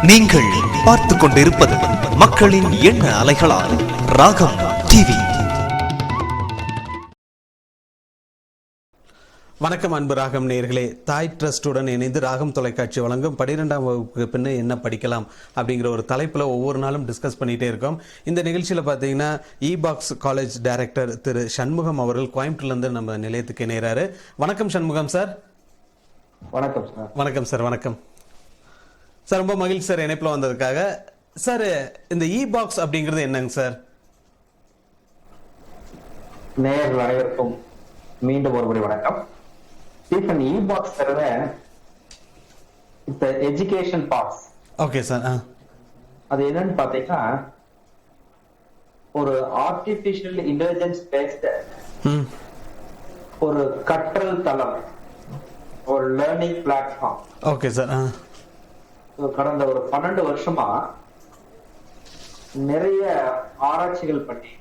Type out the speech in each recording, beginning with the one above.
நீங்கள் பார்த்து கொண்டிருப்பது மக்களின் எண்ண அலைகளால் ராகம் டிவி. வணக்கம் அன்பு ராகம் நேயர்களே. தாய் ட்ரஸ்டுடன் இணைந்து ராகம் தொலைக்காட்சி வழங்கும் 12ஆம் வகுப்புக்கு பின்ன என்ன படிக்கலாம் அப்படிங்கிற ஒரு தலைப்பில் ஒவ்வொரு நாளும் டிஸ்கஸ் பண்ணிகிட்டே இருக்கோம். இந்த நிகழ்ச்சியில் பார்த்தீங்கன்னா இபாக்ஸ் காலேஜ் டைரக்டர் திரு சண்முகம் அவர்கள் கோயம்புத்தூர்லேருந்து நம்ம நிலையத்துக்கு இணைகிறாரு. வணக்கம் சண்முகம் சார். வணக்கம் சார். வணக்கம் சார். வணக்கம் சார். ரொம்ப மகிழ்ச்சி சார் இணைப்பில் வந்ததுக்காக. சார், இந்த இபாக்ஸ் அப்படிங்கிறது என்னங்க சார்? நேயர்கள் அனைவருக்கும் மீண்டும் ஒருமுறை வணக்கம். ஸ்டீஃபன், இபாக்ஸ் இந்த எஜுகேஷன் பாக்ஸ். Okay sir. அது என்னன்னு பாத்தீங்கன்னா ஒரு ஆர்டிபிஷியல் இன்டெலிஜென்ஸ் பேஸ்ட் ஒரு கற்றல் தளம், ஒரு லேர்னிங் பிளாட்ஃபார்ம். Okay sir. கடந்த ஒரு 12 வருஷமா நிறைய ஆராய்ச்சிகள் பண்ணி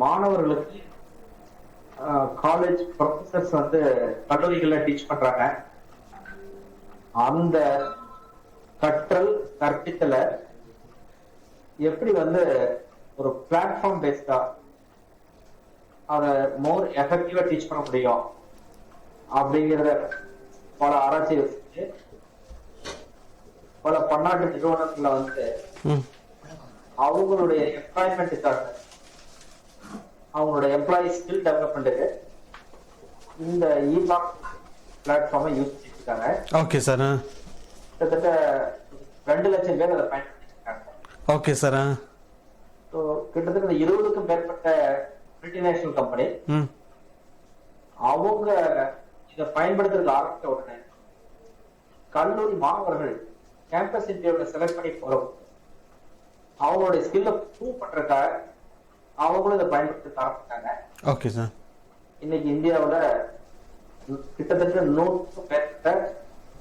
மாணவர்களுக்கு காலேஜ் ப்ரொஃபசர்ஸ் கல்லூரிகள்ல டீச் பண்றாங்க. அந்த கற்றல் கற்பித்தல எப்படி ஒரு பிளாட்ஃபார்ம் பேஸ்டா அதை மோர் எஃபெக்டிவா டீச் பண்ண முடியும் அப்படிங்கிறத பல ஆராய்ச்சி வச்சு பல பன்னாட்டு நிறுவனங்கள்ல அவங்களுடைய எம்ப்ளாய்மெண்ட்டுக்காக, அவங்களோட எம்ப்ளாயி ஸ்கில் டெவலப்மெண்ட்டுக்கு இந்த இபாக்ஸ் பிளாட்ஃபார்மை யூஸ் பண்ணிருக்காங்க. Okay sir. கிட்டத்தட்ட 2 லட்சம் பேர் அதை பயன்படுத்திருக்காங்க. Okay sir. கிட்டத்தட்ட 20க்கும் மேற்பட்ட மல்டிநேஷனல் கம்பெனி அவங்க இதை பயன்படுத்துறதுக்கு ஆரம்பித்த உடனே கல்லூரி மாணவர்கள் கேம்பஸ் இன்டர்வியூல செலக்ட் பண்ணி போறோம், அவங்களுடைய ஸ்கில்ல ப்ரூவ் பண்றதுக்காக அவங்களும் இதை பயன்படுத்த ஆரம்பிச்சாங்க. Okay sir. இன்னைக்கு இந்தியாவுல கிட்டத்தட்ட 100க்கும் மேற்பட்ட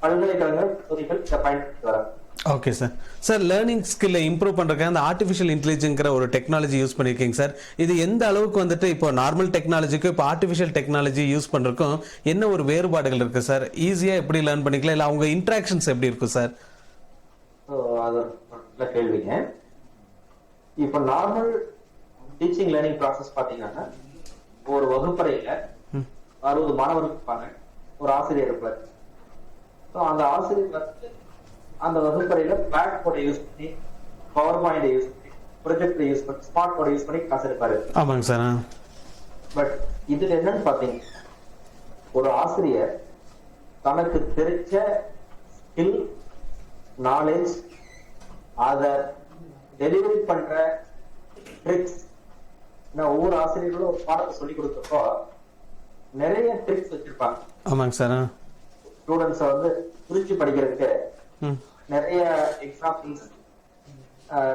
பல்கலைக்கழகங்கள் கல்லூரிகள் இதை பயன்படுத்தி வராங்க. Okay sir. சார், லேர்னிங் ஸ்கில்லை இம்ப்ரூவ் பண்றதுக்கு அந்த ஆர்டிஃபிஷியல் இன்டெலிஜென்ஸ்ங்கிற ஒரு டெக்னாலஜி யூஸ் பண்ணிருக்கீங்க சார். இது எந்த அளவுக்கு இப்போ நார்மல் டெக்னாலஜிக்கும் இப்போ ஆர்டிஃபிஷியல் டெக்னாலஜி யூஸ் பண்றதுக்கும் என்ன ஒரு வேறுபாடுகள் இருக்கு சார்? ஈஸியா எப்படி லேர்ன் பண்ணிக்கலாம், இல்ல அவங்க இன்டராக்ஷன்ஸ் எப்படி இருக்கும் சார்? அது நல்ல கேள்விங்க. இப்ப நார்மல் டீச்சிங் லேர்னிங் ப்ராசஸ் பாத்தீங்கன்னா ஒரு வகுப்பறையில 60 மாணவர்கள் இருப்பாங்க, ஒரு ஆசிரியர் இருப்பார். அந்த ஆசிரியர் அந்த வகுப்பறையில பிளாக் போர்டை யூஸ் பண்ணி, பவர் பாயிண்டை யூஸ் பண்ணி, ப்ரொஜெக்டரை யூஸ் பண்ணி, ஸ்மார்ட் போர்டை யூஸ் பண்ணி கிளாஸ் எடுப்பாரு. ஆமாங்க சார். பட் இதுல என்னன்னு பாத்தீங்கன்னா ஒரு ஆசிரியர் தனக்கு தெரிஞ்ச ஸ்கில், நாலேஜ், அத டெலிவரி பண்ற ட்ரிக்ஸ், ஒவ்வொரு ஆசிரியர்களும் ஒரு பாடத்தை சொல்லி கொடுத்தப்போ நிறைய ட்ரிக்ஸ் வச்சிருப்பாங்க. ஆமாங்க சார். ஸ்டூடெண்ட்ஸ் புரிஞ்சு படிக்கிறதுக்கு நிறைய எக்ஸாம்பிள்ஸ்,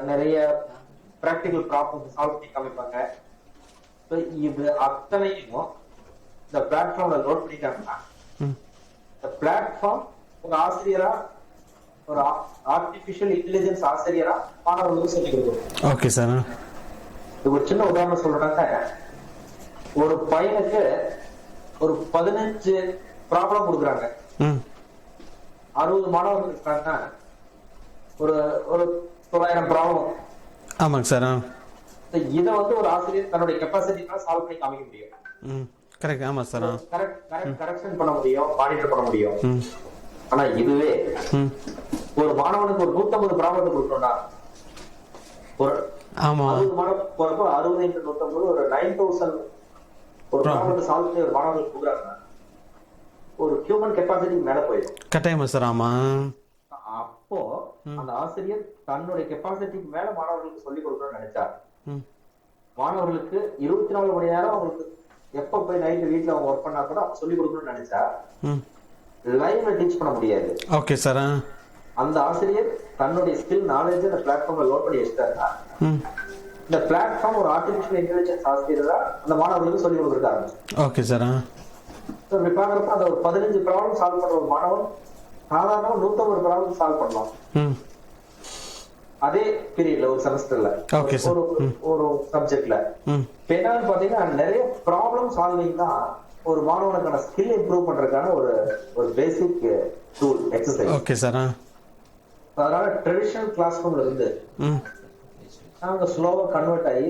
நிறைய பிராக்டிகல் ப்ராப்ளம்ஸ் சால்வ் பண்ணி காமிப்பாங்க. இது அத்தனையும் இந்த பிளாட்ஃபார்ம்ல லோட் பண்ணிட்டாங்கன்னா இந்த பிளாட்ஃபார்ம் ஒரு ஆசிரியரா, ஒரு ஆர்டிபிஷியல் இன்டெலிஜென்ஸ் ஆசிரியரா மாணவர்களுக்கு சொல்லிக் கொடுக்கும். Okay sir. இது ஒரு சின்ன உதாரணம் சொல்றாங்க. ஒரு பையனுக்கு ஒரு 15 ப்ராப்ளம் கொடுக்குறாங்க. 60 மாணவர்கள் இருக்காங்கன்னா ஒரு 900 ப்ராப்ளம். ஆமாங்க சார். இதை ஒரு ஆசிரியர் தன்னுடைய கெப்பாசிட்டினால சால்வ் பண்ணி காமிக்க முடியும். கரெக்ட். ஆமா சார். கரெக்ஷன் பண்ண முடியும், மானிட்டர் பண்ண முடியும். ஆனா இதுவே ஒரு மாணவனுக்கு ஒரு 150 ப்ராப்ளத்தை கொடுக்கணும்னா ஒரு 60 மாணவனுக்கு போறப்போ 60 × 150 ஒரு 9000 ஒரு ப்ராப்ளத்தை சால்வ் பண்ணி ஒரு மாணவர்களுக்கு கொடுக்குறாங்கன்னா ஒரு ஹியூமன் கெப்பாசிட்டி மேல போயிடும். கட்டாயமா சார். ஆமா. அப்போ அந்த ஆசிரியர் தன்னுடைய கெப்பாசிட்டிக்கு மேல மாணவர்களுக்கு சொல்லிக் கொடுக்கணும்னு நினைச்சார். மாணவர்களுக்கு 24 மணி நேரம் அவங்களுக்கு எப்ப போய் நைட்டு வீட்டுல அவங்க ஒர்க் பண்ணா கூட அவங்க சொல்லிக் கொடுக்கணும்னு நினைச்சா லைவ்ல டீச் பண்ண முடியாது. Okay sir. அந்த ஆசிரியர் தன்னுடைய ஸ்கில், நாலேஜ் அந்த பிளாட்ஃபார்ம்ல லோட் பண்ணி வச்சிட்டாருன்னா இந்த பிளாட்ஃபார்ம் ஒரு ஆர்டிபிஷியல் இன்டெலிஜென்ஸ் ஆசிரியரா அந்த மாணவர்களுக்கு சொல்லிக் கொடுக்குறாங்க. Okay sir. இப்படி பாக்குறப்ப அந்த ஒரு 15 ப்ராப்ளம் சால்வ் பண்ற ஒரு மாணவன் சாதாரண 150 ப்ராப்ளம் சால்வ் பண்ணலாம் அதே பீரியட்ல, ஒரு செமஸ்டர்ல, ஒரு சப்ஜெக்ட்ல. என்னன்னு பாத்தீங்கன்னா நிறைய ப்ராப்ளம் சால்விங் தான் ஒரு மாணவனுக்கான ஸ்கில் இம்ப்ரூவ் பண்றதுக்கான ஒரு பேசிக் டூல் எக்ஸசைஸ். Okay sir. அதனால ட்ரெடிஷனல் கிளாஸ் ரூம்ல இருந்து ம் நாங்க ஸ்லோவா கன்வெர்ட் ஆகி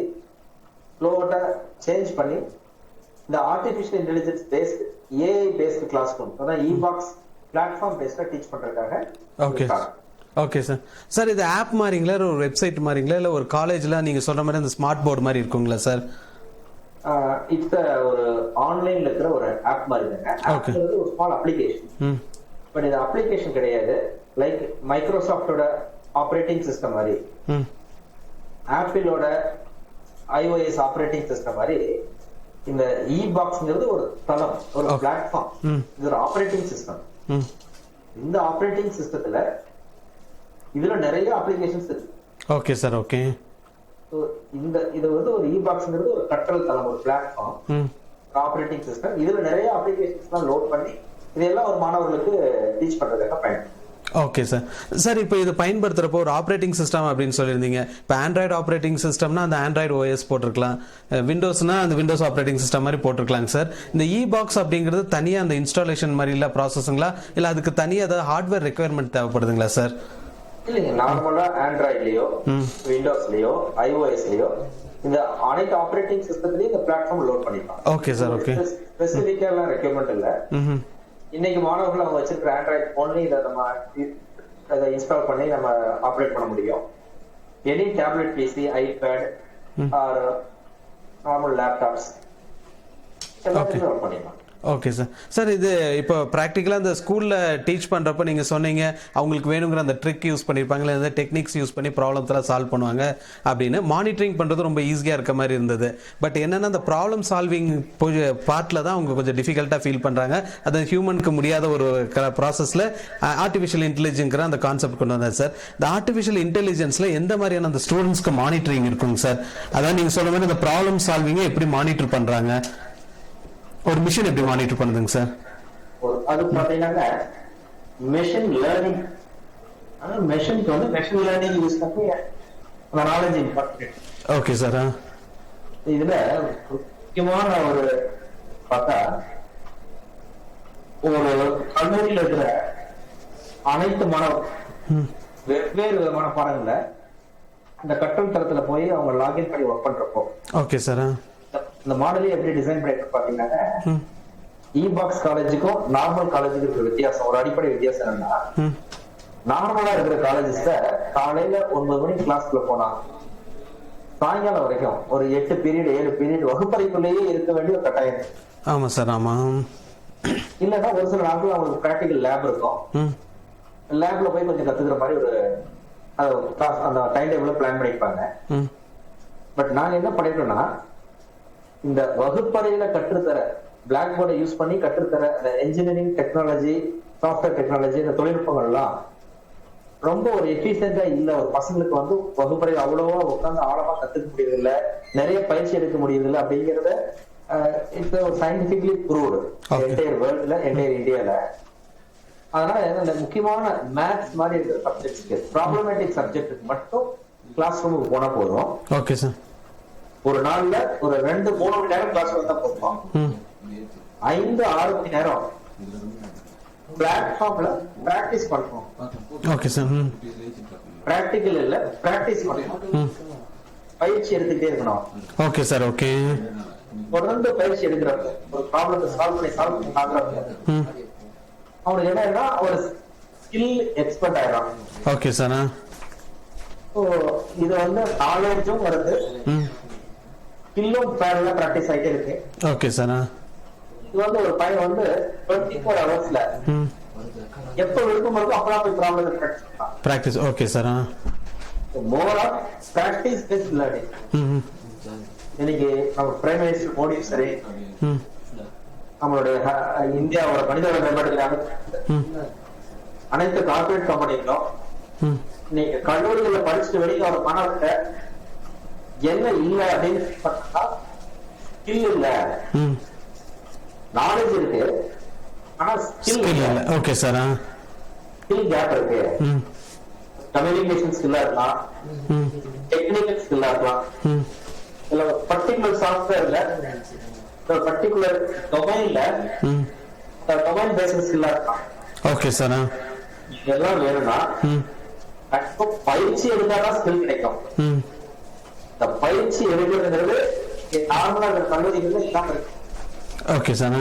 ஸ்லோவா சேஞ்ச் பண்ணி இந்த artificial intelligence based AI based class room அதான் இபாக்ஸ் பிளாட்ஃபார்ம் பேஸ்டா டீச் பண்றதுக்காக ஓகே ஓகே சார். சார் இது ஆப் மாதிரிங்களா ஒரு வெப்சைட் மாதிரிங்களா இல்லை ஒரு காலேஜில் நீங்கள் சொல்கிற மாதிரி அந்த ஸ்மார்ட் போர்டு மாதிரி இருக்குங்களா சார்? இட்ஸ் ஒரு ஆன்லைன்ல இருக்கிற ஒரு ஆப் மாதிரி தாங்க. Okay. ஒரு ஸ்மால் அப்ளிகேஷன். ம் பட் இது அப்ளிகேஷன் கிடையாது. லைக் மைக்ரோசாஃப்டோட ஆப்ரேட்டிங் சிஸ்டம் மாதிரி, ம் ஆப்பிளோட iOS ஆப்ரேட்டிங் சிஸ்டம் மாதிரி இந்த இபாக்ஸ்ங்கிறது ஒரு தளம், ஒரு Okay. பிளாட்ஃபார்ம். ம் இது ஒரு ஆப்ரேட்டிங் சிஸ்டம். ம் இந்த ஆப்ரேட்டிங் சிஸ்டத்துல இதுல நிறைய அப்ளிகேஷன்ஸ் இருக்கு. Okay sir okay. So, இது ஒரு இபாக்ஸ்ங்கிறது ஒரு கற்றல் தளம், ஒரு பிளாட்ஃபார்ம், ம் ஆப்ரேட்டிங் சிஸ்டம். இதுல நிறைய அப்ளிகேஷன்ஸ்லாம் லோட் பண்ணி இதெல்லாம் ஒரு மாணவர்களுக்கு டீச் பண்றதுக்காக பயன்படுத்தும். Okay sir. சார் இப்போ இது பயன்படுத்துகிறப்போ ஒரு ஆப்ரேட்டிங் சிஸ்டம் அப்படின்னு சொல்லியிருந்தீங்க. இப்போ ஆண்ட்ராய்டு ஆப்ரேட்டிங் சிஸ்டம்னா அந்த ஆண்ட்ராய்டு ஓஎஸ் போட்டிருக்கலாம், விண்டோஸ்னா அந்த விண்டோஸ் ஆப்ரேட்டிங் சிஸ்டம் மாதிரி போட்டிருக்கலாங்க சார். இந்த இபாக்ஸ் அப்படிங்கிறது தனியாக அந்த இன்ஸ்டாலேஷன் மாதிரி இல்லை ப்ராசஸுங்களா, இல்லை அதுக்கு தனியாக ஏதாவது ஹார்ட்வேர் ரெக்குயர்மெண்ட் தேவைப்படுதுங்களா சார்? இல்லைங்க, நார்மலா ஆண்ட்ராய்ட்லயோ விண்டோஸ்லயோ ஐஓஎஸ்லயோ இந்த அனைத்து ஆப்ரேட்டிங் சிஸ்டத்திலயும் இந்த பிளாட்ஃபார்ம் லோட் பண்ணிக்கலாம். Okay sir okay. ஸ்பெசிபிக்கா எல்லாம் ரெக்யர்மெண்ட் இல்ல. ம் இன்னைக்கு மாணவர்கள் அவங்க வச்சிருக்கிற ஆண்ட்ராய்ட் போன்லயும் இதை நம்ம அதை இன்ஸ்டால் பண்ணி நம்ம ஆப்ரேட் பண்ண முடியும். Any tablet PC, iPad or normal laptops எல்லாத்தையும் லோட் பண்ணிக்கலாம். Okay sir. சார் இது இப்போ ப்ராக்டிக்கலாக இந்த ஸ்கூலில் டீச் பண்ணுறப்ப நீங்கள் சொன்னீங்க அவங்களுக்கு வேணுங்கிற அந்த ட்ரிக் யூஸ் பண்ணியிருப்பாங்களே, அந்த டெக்னிக்ஸ் யூஸ் பண்ணி ப்ராப்ளம்ஸ்லாம் சால்வ் பண்ணுவாங்க அப்படின்னு. மானிட்டரிங் பண்ணுறது ரொம்ப ஈஸியாக இருக்க மாதிரி இருந்தது. பட் என்னென்னா அந்த ப்ராப்ளம் சால்விங் பார்ட்டில் தான் அவங்க கொஞ்சம் டிஃபிகல்ட்டாக ஃபீல் பண்ணுறாங்க. அது ஹியூமனுக்கு முடியாத ஒரு ப்ராசஸில் ஆர்டிஃபிஷியல் இன்டெலிஜென்ஸ்ங்கிற அந்த கான்செப்ட் கொண்டு வந்தார் சார். இந்த ஆர்டிஃபிஷியல் இன்டெலிஜென்ஸில் எந்த மாதிரியான அந்த ஸ்டூடெண்ட்ஸ்க்கு மானிட்டரிங் இருக்குங்க சார்? அதான் நீங்கள் சொல்ல மாதிரி இந்த ப்ராப்ளம் சால்விங்கை எப்படி மானிட்டர் பண்ணுறாங்க, ஒரு மிஷின் எப்படி மானிட்டர் பண்ணுதுங்க சார்? அது பாத்தீங்கன்னா மெஷின் லேர்னிங், மெஷினுக்கு வந்து மெஷின் லேர்னிங் யூஸ் பண்ணி அந்த நாலேஜ் இம்பார்ட்டன்ட். Okay sir. இதுல முக்கியமான ஒரு பார்த்தா ஒரு கல்லூரியில் இருக்கிற அனைத்து மாணவர்கள் வெவ்வேறு விதமான பாடங்கள்ல இந்த கற்றல் தரத்துல போய் அவங்க லாகின் பண்ணி ஒர்க் பண்றப்போ ஓகே சார். இந்த மாடலே எப்படி டிசைன் பண்ணிட்டு பாத்தீங்கன்னா இபாக்ஸ் காலேஜுக்கும் நார்மல் காலேஜுக்கும் இருக்கிற வித்தியாசம், ஒரு அடிப்படை வித்தியாசம் என்னன்னா, நார்மலா இருக்கிற காலேஜஸ்ல காலையில 9 மணிக்கு கிளாஸ்க்குள்ள போனா சாயங்காலம் வரைக்கும் ஒரு 8 பீரியட் 7 பீரியட் வகுப்பறைக்குள்ளேயே இருக்க வேண்டிய ஒரு கட்டாயம். ஆமா சார் ஆமா. இல்லன்னா ஒரு சில நாட்கள் அவங்களுக்கு பிராக்டிகல் லேப் இருக்கும், லேப்ல போய் கொஞ்சம் கத்துக்கிற மாதிரி ஒரு அந்த டைம் டேபிள் பிளான் பண்ணிருப்பாங்க. பட் நாங்க என்ன பண்ணிட்டோம்னா இந்த வகுப்பறையில கற்றுத்தர பிளாக் போர்டை யூஸ் பண்ணி கற்றுத்தர அந்த என்ஜினியரிங் டெக்னாலஜி, சாஃப்ட்வேர் டெக்னாலஜி, இந்த தொழில்நுட்பங்கள்லாம் ரொம்ப ஒரு எஃபிஷியன்டா இல்ல. ஒரு பசங்களுக்கு வந்து வகுப்பறையில் அவ்வளவா உட்காந்து ஆழமா கத்துக்க முடியறது இல்ல, நிறைய பயிற்சி எடுக்க முடியறது இல்லை அப்படிங்கறத இட்ஸ் ஒரு சயின்டிபிக்லி ப்ரூவ்டு என்டையர் வேர்ல்ட்ல, என்டையர் இந்தியால. அதனால அந்த முக்கியமான மேத்ஸ் மாதிரி இருக்கிற சப்ஜெக்ட்ஸ்க்கு, ப்ராப்ளமேட்டிக் சப்ஜெக்ட்டுக்கு மட்டும் கிளாஸ் ரூமுக்கு போனா போதும். Okay sir. ஒரு நாள்ல ஒரு 2-3 மணி நேரம் கிளாஸ் வந்தா போதும். 5-6 மணி நேரம் பிளாட்ஃபார்ம்ல பிராக்டிஸ் பண்றோம். Okay sir. பிராக்டிகல் இல்ல, பிராக்டிஸ் பண்ணணும், பயிற்சி எடுத்துக்கிட்டே இருக்கணும். Okay sir okay. தொடர்ந்து பயிற்சி எடுக்கிறப்ப ஒரு ப்ராப்ளத்தை சால்வ் பண்ணி ஆகுறப்ப அவனுக்கு என்ன ஒரு ஸ்கில் எக்ஸ்பர்ட் ஆயிடும். Okay sir. இது வந்து நாலேஜும் வருது, ஸ்கில்லும் பேரலா பிராக்டிஸ் ஆயிட்டே இருக்கு. Okay sir. இது வந்து ஒரு பையன் வந்து 24 ஹவர்ஸ்ல எப்ப விருப்பம் இருக்கோ அப்பதான் போய் problem practice. Okay sir. More of practice based learning. இன்னைக்கு நம்ம பிரைம் மினிஸ்டர் மோடியும் சரி, நம்மளுடைய இந்தியாவோட மனிதவள மேம்பாட்டுக்கு அனைத்து கார்பரேட் கம்பெனிகளும் இன்னைக்கு கல்லூரிகளை படிச்சுட்டு வெளியே ஒரு மாணவர்கிட்ட என்ன இல்ல அப்படின்னு பார்த்தா ஸ்கில் இல்ல, நாலேஜ் இருக்கு ஆனா ஸ்கில் இல்ல. Okay sir. ஸ்கில் கேப் இருக்கு. கம்யூனிகேஷன் ஸ்கில்லா இருக்கலாம், டெக்னிக்கல் ஸ்கில்லா இருக்கலாம், இல்ல பர்டிகுலர் சாஃப்ட்வேர்ல பர்டிகுலர் டொமைன்ல டொமைன் பேஸ்ட் ஸ்கில்லா இருக்கலாம். Okay sir. இதெல்லாம் வேணும்னா பயிற்சி எடுத்தாதான் ஸ்கில் கிடைக்கும். இந்த பயிற்சி எடுக்கிறதுங்கிறது நார்மலா இருக்கிற கல்லூரிகள்ல இல்லாம இருக்கு. Okay sir.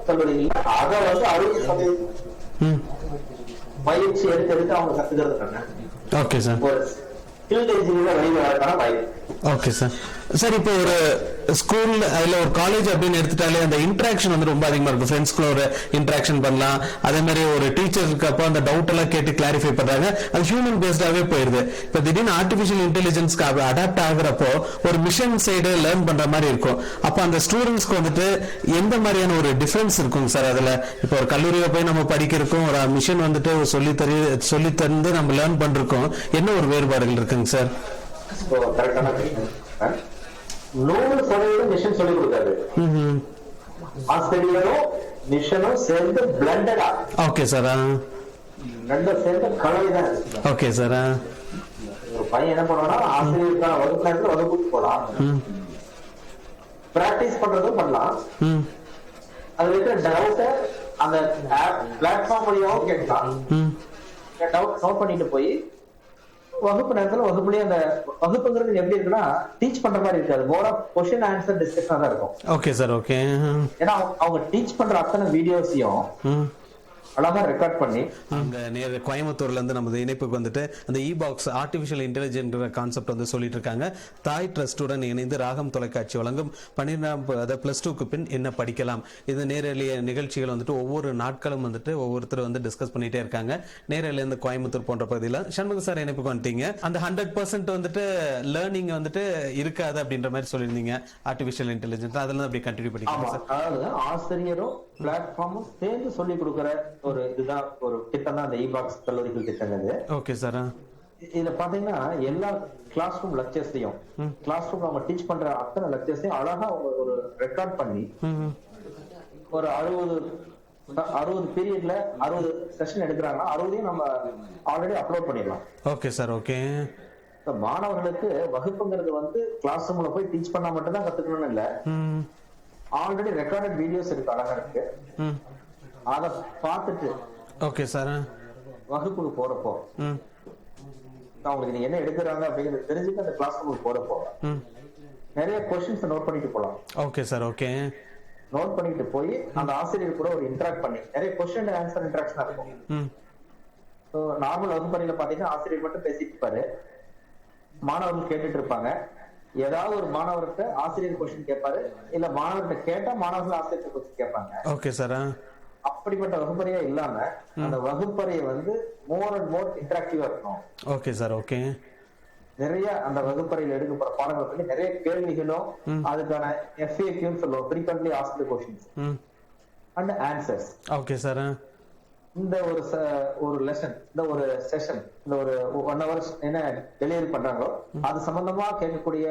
கல்லூரிகள்ல அதை 60% பயிற்சி எடுத்து அவங்க கத்துக்கிறது. Okay sir. ஒரு ஸ்கில் என்ஜினியர் வெளிவரக்கான வாய்ப்பு. Okay sir. சார் இப்போ ஒரு ஸ்கூல் அதுல ஒரு காலேஜ் அப்படின்னு எடுத்துட்டாலே அந்த இன்ட்ராக்ஷன் வந்து ரொம்ப அதிகமா இருக்கும். ஃப்ரெண்ட்ஸ்குள்ள ஒரு இன்ட்ராக்ஷன் பண்ணலாம். அதே மாதிரி ஒரு டீச்சருக்கு அப்போ அந்த டவுட் எல்லாம் கேட்டு கிளாரிஃபை பண்றாங்க. அது ஹியூமன் பேஸ்டாவே போயிருது. இப்போ திடீர்னு ஆர்டிபிஷியல் இன்டெலிஜென்ஸ்க்கு அடாப்ட் ஆகுறப்போ ஒரு மிஷன் சைடு லேர்ன் பண்ற மாதிரி இருக்கும். அப்போ அந்த ஸ்டூடெண்ட்ஸ்க்கு வந்துட்டு எந்த மாதிரியான ஒரு டிஃபரன்ஸ் இருக்குங்க சார் அதுல? இப்போ ஒரு கல்லூரியில போய் நம்ம படிக்கிறோம், ஒரு மிஷன் வந்துட்டு சொல்லி தந்து நம்ம லேர்ன் பண்றோம், என்ன ஒரு வேறுபாடுகள் இருக்குங்க சார்? கரெக்டான 100% மிஷன் சொல்லி கொடுக்காது. ஆசிரியரும் மிஷனும் சேர்ந்து பிளண்டடா. Okay sir. ரெண்டும் சேர்ந்து கலவைதான். Okay sir. ஒரு பையன் என்ன பண்ணுவானா, ஆசிரியருக்கான வகுப்பு நேரத்தில் வகுப்புக்கு போலாம், பிராக்டிஸ் பண்றதும் பண்ணலாம். அது இருக்கிற டவுட்ட அந்த பிளாட்ஃபார்ம் வழியாவும் கேட்கலாம். டவுட் நோட் பண்ணிட்டு போய் வகுப்பு நேரத்துல வகுப்புலயே அந்த வகுப்புங்கிறது எப்படி இருக்குன்னா டீச் பண்ற மாதிரி இருக்காது. மோர் ஆஃப் क्वेश्चन ஆன்சர் டிஸ்கஷனா தான் இருக்கும். Okay sir. ஓகே. ஏன்னா அவங்க டீச் பண்ற அத்தனை வீடியோஸையும் அழகா ரெக்கார்ட் பண்ணி அங்க நேர கோயம்புத்தூர்ல இருந்து நமது இணைப்புக்கு வந்துட்டு அந்த இபாக்ஸ் ஆர்டிபிஷியல் இன்டெலிஜென்ட் கான்செப்ட் வந்து சொல்லிட்டு இருக்காங்க. தாய் ட்ரஸ்டுடன் இணைந்து ராகம் தொலைக்காட்சி வழங்கும் 12 +2க்கு பின் என்ன படிக்கலாம். இது நேரலைய நிகழ்ச்சிகள் வந்துட்டு ஒவ்வொரு நாட்களும் வந்துட்டு ஒவ்வொருத்தர் வந்து டிஸ்கஸ் பண்ணிட்டே இருக்காங்க. நேரலையில இருந்து கோயம்புத்தூர் போன்ற பகுதியில் சண்முக சார் இணைப்புக்கு வந்துட்டீங்க. அந்த 100% வந்துட்டு லேர்னிங் வந்துட்டு இருக்காது அப்படின்ற மாதிரி சொல்லியிருந்தீங்க ஆர்டிபிஷியல் இன்டெலிஜென்ஸ். அதுல அப்படி கண்டினியூ பண்ணிக்கலாம் சார். அதாவது ஆசிரியரும் பிளாட்ஃபார்மும் சேர்ந்து சொல்லி கொடுக்குற ஒரு இதுதான் ஒரு திட்டம் தான் அந்த இபாக்ஸ் கல்லூரிகள் திட்டம். Okay sir. இதுல பாத்தீங்கன்னா எல்லா கிளாஸ் ரூம் லெக்சர்ஸையும் கிளாஸ் ரூம்ல அவங்க டீச் பண்ற அத்தனை லெக்சர்ஸையும் அழகா ஒரு ரெக்கார்ட் பண்ணி ஒரு 60 பீரியட்ல 60 செஷன் எடுக்கிறாங்கன்னா 60ஐயும் நம்ம ஆல்ரெடி அப்லோட் பண்ணிடலாம். Okay sir. ஓகே. மாணவர்களுக்கு வகுப்புங்கிறது வந்து கிளாஸ் ரூம்ல போய் டீச் பண்ணா மட்டும் தான் கத்துக்கணும்னு இல்ல, ஆல்ரெடி ரெக்கார்டட் வீடியோஸ் இருக்கு, அழகா இருக்கு. அத பார்த்துட்டு ஓகே சார் வகுப்புக்கு போறப்போ அவங்களுக்கு நீங்க என்ன எடுக்கிறாங்க அப்படிங்கறது தெரிஞ்சுட்டு அந்த கிளாஸ் ரூமுக்கு போறப்போ நிறைய क्वेश्चंस நோட் பண்ணிட்டு போலாம். Okay sir. ஓகே. நோட் பண்ணிட்டு போய் அந்த ஆசிரியர் கூட ஒரு இன்டராக்ட் பண்ணி நிறைய क्वेश्चन அண்ட் ஆன்சர் இன்டராக்ஷன் இருக்கும். சோ நார்மல் வகுப்பறையில பாத்தீங்கன்னா ஆசிரியர் மட்டும் பேசிட்டு இருப்பாரு, மாணவர்கள் கேட்டுட்டு இருப்பாங்க. ஏதாவது ஒரு மாணவர்கிட்ட ஆசிரியர் क्वेश्चन கேட்பாரு, இல்ல மாணவர்கிட்ட கேட்டா மாணவர்கள் ஆசிரியர் क्वेश्चन கேட்பாங்க. Okay sir. அப்படிப்பட்ட வகுப்பறையா இல்லாம அந்த வகுப்பறையை வந்து மோர் அண்ட் மோர் இன்டராக்டிவா இருக்கணும். Okay sir. ஓகே. நிறைய அந்த வகுப்பறையில் எடுக்கப்படுற பாடங்களை பற்றி நிறைய கேள்விகளும் அதுக்கான FAQ சொல்லுவோம், frequently asked questions and answers. Okay sir. இந்த ஒரு லெசன், இந்த ஒரு செஷன், இந்த ஒரு 1 hour என்ன டெலிவரி பண்றாங்களோ அது சம்பந்தமா கேட்கக்கூடிய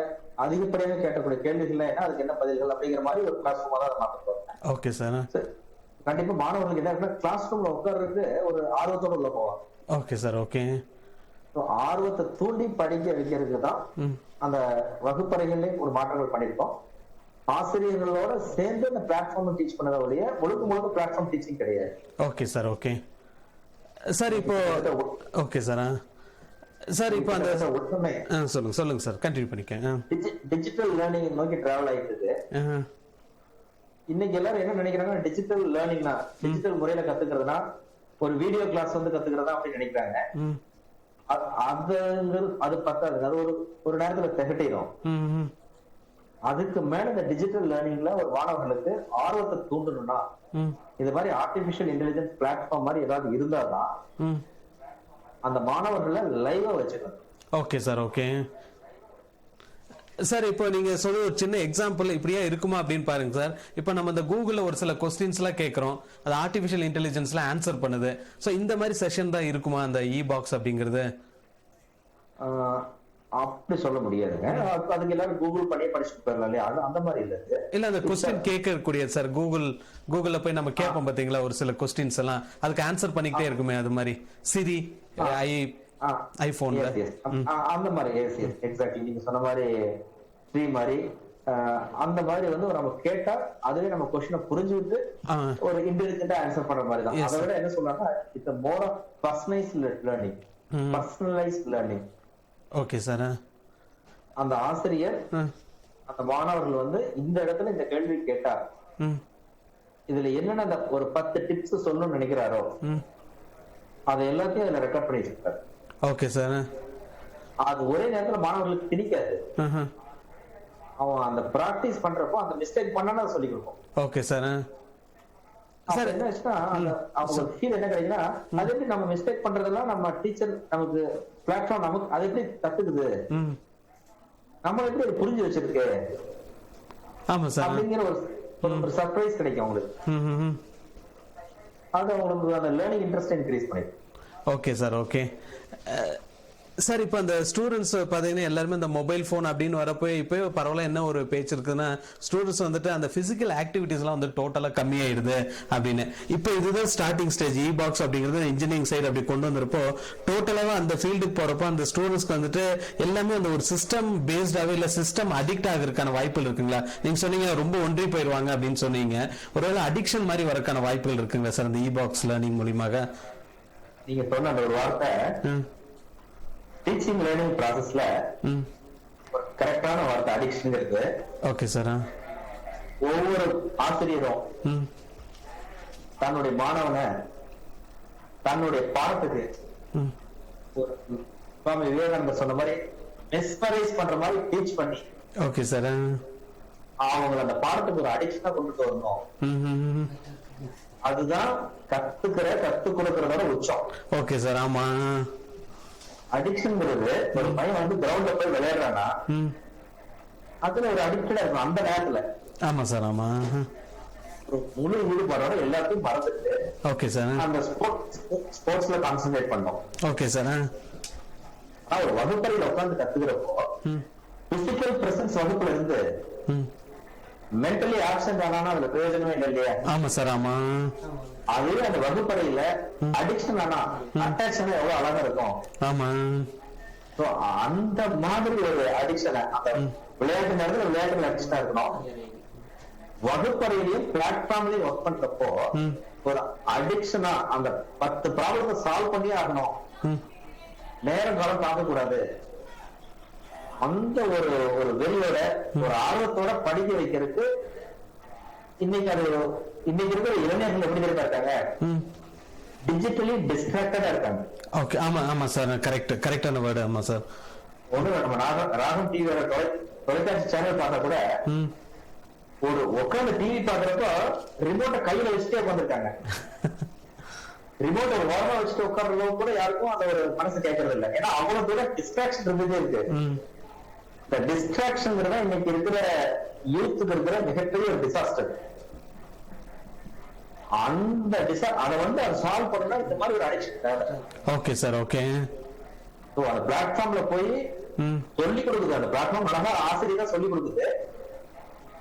அதிகப்படியாக கேட்கக்கூடிய கேள்விகள் என்ன, அதுக்கு என்ன பதில்கள் அப்படிங்கிற மாதிரி ஒரு கிளாஸ் ரூமா தான் மாத்த போறோம். Okay sir. கண்டிப்பா மாணவர்களுக்கு என்ன இருக்குன்னா கிளாஸ் ரூம்ல உட்கார்றதுக்கு ஒரு ஆர்வத்தோட உள்ள போவாங்க. Okay sir. ஓகே. ஆர்வத்தை தூண்டி படிக்க வைக்கிறதுக்கு தான் அந்த வகுப்பறைகளிலே ஒரு மாற்றங்கள் பண்ணிருக்கோம். ஆசிரியர்களோட சேர்ந்து அந்த பிளாட்ஃபார்ம் டீச் பண்ணத ஒழிய முழுக்க பிளாட்ஃபார்ம் டீச்சிங் கிடையாது. Okay sir. Okay sir. இப்போ ஓகே சார். சார் இப்போ அந்த சொல்லுங்க சார், கண்டினியூ பண்ணிக்கங்க. டிஜிட்டல் லேர்னிங் நோக்கி டிராவல் ஆயிட்டு இருக்கு. இன்னைக்கு எல்லாரும் என்ன நினைக்கிறாங்க, டிஜிட்டல் லேர்னிங்னா டிஜிட்டல் முறையில கத்துக்கிறதுனா ஒரு வீடியோ கிளாஸ் வந்து கத்துக்கிறதா அப்படின்னு நினைக்கிறாங்க. அது பத்தாது, அது ஒரு நேரத்துல திகட்டிடும். அதுக்கு மேல இந்த டிஜிட்டல் லேர்னிங்ல ஒரு மாணவர்களுக்கு ஆர்வத்தை தூண்டணும்னா இது மாதிரி ஆர்டிபிஷியல் இன்டெலிஜென்ஸ் பிளாட்ஃபார்ம் மாதிரி ஏதாவது இருந்தாதான் அந்த மாணவர்களை லைவா வச்சுக்கணும். Okay sir. Okay sir. இப்போ நீங்க சொல்ல ஒரு சின்ன எக்ஸாம்பிள் இப்படியா இருக்குமா அப்படின்னு பாருங்க சார். இப்போ நம்ம இந்த கூகுள்ல ஒரு சில கொஸ்டின்ஸ் எல்லாம் கேட்கறோம், அது ஆர்டிபிஷியல் இன்டெலிஜென்ஸ்ல ஆன்சர் பண்ணுது. சோ இந்த மாதிரி செஷன் தான் இருக்குமா அந்த இபாக்ஸ் அப்படிங்கிறது? அப்படி சொல்ல முடியாதுங்க. அதுக்கு எல்லாரும் கூகுள் பண்ணி படிச்சுட்டு போயிடலாம் இல்லையா, அந்த மாதிரி இல்ல அந்த கொஸ்டின் கேட்கக்கூடிய சார் கூகுள்ல போய் நம்ம கேட்போம் பாத்தீங்களா ஒரு சில கொஸ்டின்ஸ் எல்லாம், அதுக்கு ஆன்சர் பண்ணிக்கிட்டே இருக்குமே, அது மாதிரி சிரி ஐபோன்ல அந்த மாதிரி எக்ஸாக்ட்லி நீங்க சொன்ன மாதிரி ஸ்ரீ மாதிரி அந்த மாதிரி வந்து நம்ம கேட்டா அதுவே நம்ம क्वेश्चन புரிஞ்சுட்டு ஒரு இன்டெலிஜென்ட்டா ஆன்சர் பண்ற மாதிரி தான். அதை விட என்ன சொல்றாங்கன்னா it's more of personalised learning. Personalised learning. Okay sir. அந்த ஆசிரியர் அந்த மாணவர்கள் வந்து இந்த இடத்துல இந்த கேள்வி கேட்டார், இதுல என்னென்ன அந்த ஒரு 10 டிப்ஸ் சொல்லணும்னு நினைக்கிறாரோ அது எல்லாத்தையும் அதுல ரெக்கார்ட் பண்ணி வச்சிருக்காரு. Okay sir. அது ஒரே நேரத்துல மாணவர்களுக்கு திணிக்காது. அவன் அந்த பிராக்டிஸ் பண்றப்போ அந்த மிஸ்டேக் பண்ணா சொல்லி கொடுப்போம். Okay sir. சார் என்ன ஆச்சுன்னா அவங்களுக்கு ஃபீல் என்ன கிடைக்குன்னா, அது எப்படி நம்ம மிஸ்டேக் பண்றதெல்லாம் நம்ம டீச்சர் நமக்கு பிளாட்ஃபார்ம் நமக்கு அது எப்படி கத்துக்குது, நம்ம எப்படி அது புரிஞ்சு வச்சிருக்கு ஆமா சார் அப்படிங்கிற ஒரு சர்ப்ரைஸ் கிடைக்கும் அவங்களுக்கு. அது அவங்களுக்கு அந்த லேர்னிங் இன்ட்ரெஸ்ட் இன்க்ரீஸ் பண்ணிடும். Okay sir. Okay sir. இப்போ அந்த ஸ்டூடெண்ட்ஸ் பார்த்தீங்கன்னா எல்லாருமே இந்த மொபைல் ஃபோன் அப்படின்னு வரப்போ இப்போ பரவாயில்ல என்ன ஒரு பேச்சு இருக்குதுன்னா ஸ்டூடெண்ட்ஸ் வந்துட்டு அந்த ஃபிசிக்கல் ஆக்டிவிட்டீஸ்லாம் வந்து டோட்டலாக கம்மியாயிடுது அப்படின்னு. இப்போ இதுதான் ஸ்டார்டிங் ஸ்டேஜ். இ பாக்ஸ் அப்படிங்கிறது இன்ஜினியரிங் சைடு அப்படி கொண்டு வந்திருப்போ டோட்டலாக அந்த ஃபீல்டுக்கு போகிறப்போ அந்த ஸ்டூடெண்ட்ஸ்க்கு வந்துட்டு எல்லாமே அந்த ஒரு சிஸ்டம் பேஸ்டாகவே இல்லை சிஸ்டம் அடிக்ட் ஆகிறதுக்கான வாய்ப்புகள் இருக்குங்களா? நீங்கள் சொன்னீங்க ரொம்ப ஒன்றி போயிடுவாங்க அப்படின்னு சொன்னீங்க. ஒருவேளை அடிக்ஷன் மாதிரி வரக்கான வாய்ப்புகள் இருக்குங்களா சார் அந்த இ பாக்ஸ் லேர்னிங் மூலியமாக? நீங்க சொன்ன அந்த ஒரு வார்த்தை டீச்சிங் லேர்னிங் ப்ராசஸ்ல கரெக்டான வார்த்தை அடிக்ஷன்ங்கிறது. Okay sir. ஒவ்வொரு ஆசிரியரும் தன்னுடைய மாணவனை தன்னுடைய பாடத்துக்கு சுவாமி விவேகானந்தர் சொன்ன மாதிரி மெஸ்மரைஸ் பண்ற மாதிரி டீச் பண்ணி ஓகே சார் அவங்க அந்த பாடத்துக்கு ஒரு அடிக்ஷனா கொண்டுட்டு வரணும். அதுதான் கத்துக் கொடுக்கறதோட உச்சம். Okay sir. ஆமா. அடிக்ஷன்ங்கிறது ஒரு பையன் வந்து கிரவுண்ட்ல போய் விளையாடுறானா அதுல ஒரு அடிக்டடா இருக்கும் அந்த நேரத்துல. ஆமா சார். ஆமா. முழு ஈடுபாடோட எல்லாத்தையும் மறந்துட்டு ஓகே சார் அந்த ஸ்போர்ட்ஸ்ல கான்சென்ட்ரேட் பண்ணோம். Okay sir. ஒரு வகுப்பறையில உட்கார்ந்து கத்துக்கிறப்போ பிசிக்கல் பிரசன்ஸ் வகுப்புல இருந்து மென்டலி ஆப்சென்ட் ஆனா அதுல பிரயோஜனமே இல்லை இல்லையா? ஆமா சார். ஆமா. அதே அந்த வகுப்பறையில அடிக்ஷன் ஆனா அட்டாக்ஷன் எவ்வளவு அழகா இருக்கும். ஆமா. அந்த மாதிரி ஒரு அடிக்ஷனை அந்த விளையாட்டு நேரத்துல விளையாட்டுல அடிக்ஷனா இருக்கணும். வகுப்பறையிலையும் பிளாட்ஃபார்ம்லயும் ஒர்க் பண்றப்போ ஒரு அடிக்ஷனா அந்த 10 ப்ராப்ளத்தை சால்வ் பண்ணியே ஆகணும். நேரம் காலம் பார்க்க கூடாது. அந்த ஒரு வெறியோட ஒரு ஆர்வத்தோட படிக்க வைக்கிறதுக்கு இன்னைக்கு இருக்கிற இளைஞர்கள் எப்படி இருக்காங்க, டிஜிட்டலி டிஸ்ட்ராக்டடா இருக்காங்க. ஓகே. ஆமா ஆமா சார். கரெக்டான வேர்டு. ஆமா சார். ஒண்ணு நம்ம ராகம் டிவியோட தொலைக்காட்சி சேனல் பார்த்தா கூட ஒரு உட்காந்து டிவி பாக்குறப்போ ரிமோட்டை கையில வச்சுட்டே உட்காந்துருக்காங்க. ரிமோட்டை ஓரமா வச்சுட்டு உட்கார்றவங்க கூட யாருக்கும் அந்த ஒரு மனசு கேட்கறது இல்லை. ஏன்னா அவ்வளவு தூரம் டிஸ்ட்ராக்ஷன் இருந்துட்டே இருக்கு. இந்த டிஸ்ட்ராக்ஷன் இன்னைக்கு இருக்கிற யூத்துக்கு இருக்கிற மிகப்பெரிய ஒரு டிசாஸ்டர். அந்த அதை வந்து சால்வ் பண்ணா இந்த மாதிரி ஒரு அடிக்ஷன் தேவை. Okay sir. ஓகே. அந்த பிளாட்ஃபார்ம்ல போய் சொல்லி கொடுக்குது. அந்த பிளாட்ஃபார்ம் அழகா ஆசிரியர் தான் சொல்லி கொடுக்குது.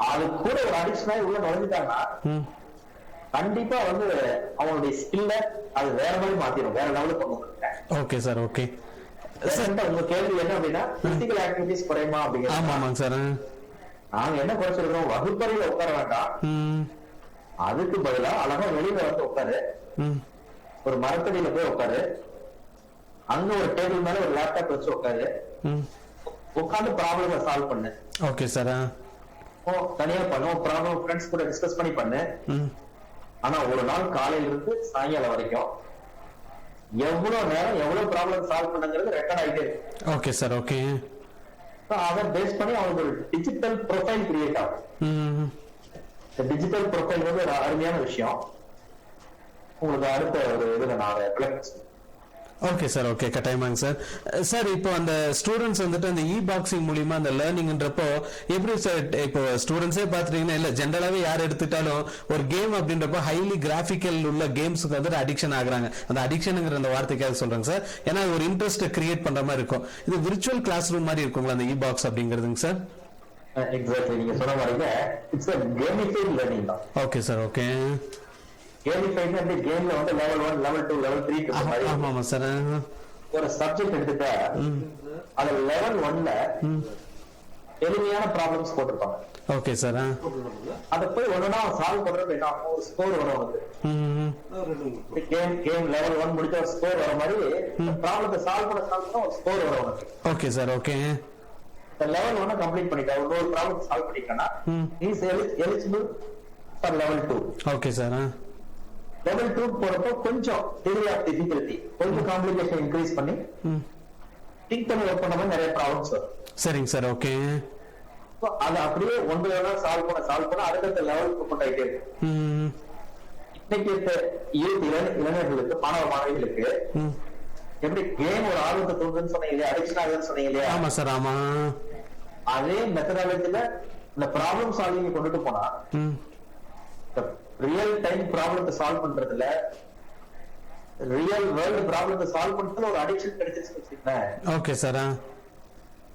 அது கூட ஒரு அடிக்ஷனா உள்ள நுழைஞ்சிட்டாங்கன்னா கண்டிப்பா வந்து அவங்களுடைய ஸ்கில்ல அது வேற மாதிரி மாத்திரும், வேற லெவலுக்கு கொண்டு வந்துருக்கேன். Okay sir. ஓகே. உங்க கேள்வி என்ன அப்படின்னா பிசிக்கல் ஆக்டிவிட்டிஸ் குறையுமா அப்படிங்கிற. ஆமாங்க சார். நாங்க என்ன குறைச்சிருக்கோம், வகுப்பறையில உட்கார வேண்டாம், அதுக்கு பதிலா அழகா வெளியில வந்து உட்காரு, ஒரு மரத்தடியில போய் உட்காரு, அங்க ஒரு டேபிள் மேல ஒரு லேப்டாப் வச்சு உட்காரு, உட்காந்து ப்ராப்ளம் சால்வ் பண்ணு. Okay sir. தனியா பண்ணுவோம், ப்ராப்ளம் ஃப்ரெண்ட்ஸ் கூட டிஸ்கஸ் பண்ணி பண்ணு. ஆனா ஒரு நாள் காலையில இருந்து சாயங்காலம் வரைக்கும் எவ்வளவு நேரம் எவ்வளவு ப்ராப்ளம் சால்வ் பண்ணுங்கிறது ரெக்கார்ட் ஆகிட்டே இருக்கு. Okay sir. ஓகே. அதை பேஸ் பண்ணி அவங்களுக்கு ஒரு டிஜிட்டல் ப்ரொஃபைல் கிரியேட் ஆகும். டிஜிட்டல் ப்ரொஃபைல் வந்து ஒரு அருமையான விஷயம். உங்களுக்கு அடுத்த ஒரு இதுல நான் விளக்கம். Okay sir. ஓகே. கட்டாயமாங்க சார். சார் இப்போ அந்த ஸ்டூடெண்ட்ஸ் வந்துட்டு அந்த இ பாக்ஸிங் மூலியமா அந்த லேர்னிங்ன்றப்போ எப்படி சார் இப்போ ஸ்டூடெண்ட்ஸே பார்த்துட்டீங்கன்னா இல்ல ஜென்ரலாவே யார் எடுத்துட்டாலும் ஒரு கேம் அப்படின்றப்போ ஹைலி கிராபிக்கல் உள்ள கேம்ஸுக்கு வந்துட்டு அடிக்ஷன் ஆகுறாங்க. அந்த அடிக்ஷனுங்கிற அந்த வார்த்தைக்காக சொல்றேங்க சார். ஏன்னா ஒரு இன்ட்ரெஸ்ட் கிரியேட் பண்ற மாதிரி இருக்கும். இது விர்ச்சுவல் கிளாஸ் ரூம் மாதிரி இருக்குங்களா அந்த இ பாக்ஸ் அப்படிங்கிறதுங்க சார்? எக்ஸாக்ட்லி நீங்க சொன்ன மாதிரி இட்ஸ் a gamified learning தான். Okay sir. ஓகே. gamified வந்து கேம்ல வந்து லெவல் 1 லெவல் 2 லெவல் 3 க்கு மாதிரி. ஆமா சார். ஒரு சப்ஜெக்ட் எடுத்துட்டா அது லெவல் 1ல எளிமையான ப்ராப்ளம்ஸ் போட்டிருப்பாங்க. Okay sir. அதை போய் ஒண்ணுனா சால்வ் பண்றது என்ன ஆகும், ஒரு ஸ்கோர் வரும் அவனுக்கு. கேம் லெவல் 1 முடிச்ச ஒரு ஸ்கோர் வர மாதிரி ப்ராப்ளத்தை சால்வ் பண்ண ஒரு ஸ்கோர் வரும் அவனுக்கு. Okay sir. Okay. Level 1 complete பண்ணிட்டா, ஒரு ப்ராப்ளம் சால்வ் பண்ணிட்டானா is eligible for level 2. Okay sir. Level 2 போறப்போ கொஞ்சம் டிகிரி ஆஃப் டிஃபிகல்ட்டி, கொஞ்சம் காம்ப்ளிகேஷன் இன்க்ரீஸ் பண்ணி திங்க் பண்ணி ஒர்க் பண்ண மாதிரி நிறைய ப்ராப்ளம்ஸ் வரும். சரிங்க சார். ஓகே. அது அப்படியே ஒன்று சால்வ் பண்ண அடுத்த லெவலுக்கு கொண்டு ஆயிட்டே இருக்கு. இன்னைக்கு யூத் இளைஞர்களுக்கு, மாணவ மாணவிகளுக்கு எப்படி கேம் ஒரு ஆர்வத்தை தூண்டுன்னு சொன்னீங்க இல்லையா, அடிக்ஷன் ஆகுதுன்னு சொன்னீங்க இல்லையா? ஆமா சார். ஆமா. அதே மெத்தடாலஜில இந்த ப்ராப்ளம் சால்விங் கொண்டுட்டு போனா ரியல் டைம் ப்ராப்ளத்தை சால்வ் பண்றதுல, ரியல் வேர்ல்டு ப்ராப்ளத்தை சால்வ் பண்றதுல ஒரு அடிக்ஷன் கிடைச்சிருச்சு வச்சுக்கோங்களேன். Okay sir.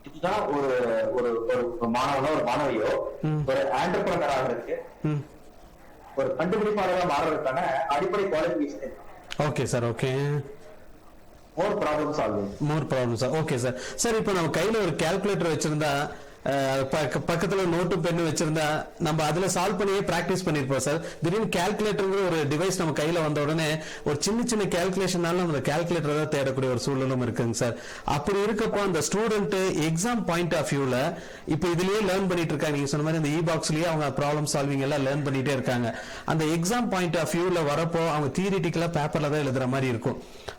இதுதான் ஒரு ஒரு ஒரு மாணவனோ ஒரு மாணவியோ ஒரு ஆண்டர்பிரனர் ஆகிறதுக்கு, ஒரு கண்டுபிடிப்பாளராக மாறுறதுக்கான அடிப்படை குவாலிஃபிகேஷன். Okay sir. ஓகே. மோர் ப்ராப்ளம் சால்விங். மோர் problem sir. Okay sir. Sir இப்போ நம்ம கையில ஒரு கால்குலேட்டர் வச்சிருந்தா, பக்கத்துல நோட்டு பெண்ணு வச்சிருந்தா நம்ம அதுல சால்வ் பண்ணியே பிராக்டிஸ் பண்ணிருப்போம் சார். திடீர்னு கால்குலேட்டர் ஒரு டிவைஸ் நம்ம கையில வந்த உடனே ஒரு சின்ன சின்ன கால்குலேஷனால நம்ம கால்குலேட்டர் தான் தேடக்கூடிய ஒரு சூழலும் இருக்குங்க சார். அப்படி இருக்கப்போ அந்த ஸ்டூடெண்ட் எக்ஸாம் பாயிண்ட் ஆஃப் வியூல இப்ப இதுலயே லேர்ன் பண்ணிட்டு இருக்காங்க. நீங்க சொன்ன மாதிரி இந்த இ-பாக்ஸ்லயே அவங்க ப்ராப்ளம் சால்விங் எல்லாம் லேர்ன் பண்ணிட்டே இருக்காங்க. அந்த எக்ஸாம் பாயிண்ட் ஆஃப் வியூல வரப்போ அவங்க தியரிட்டிக்கலா பேப்பர்ல தான் எழுதுற மாதிரி இருக்கும்.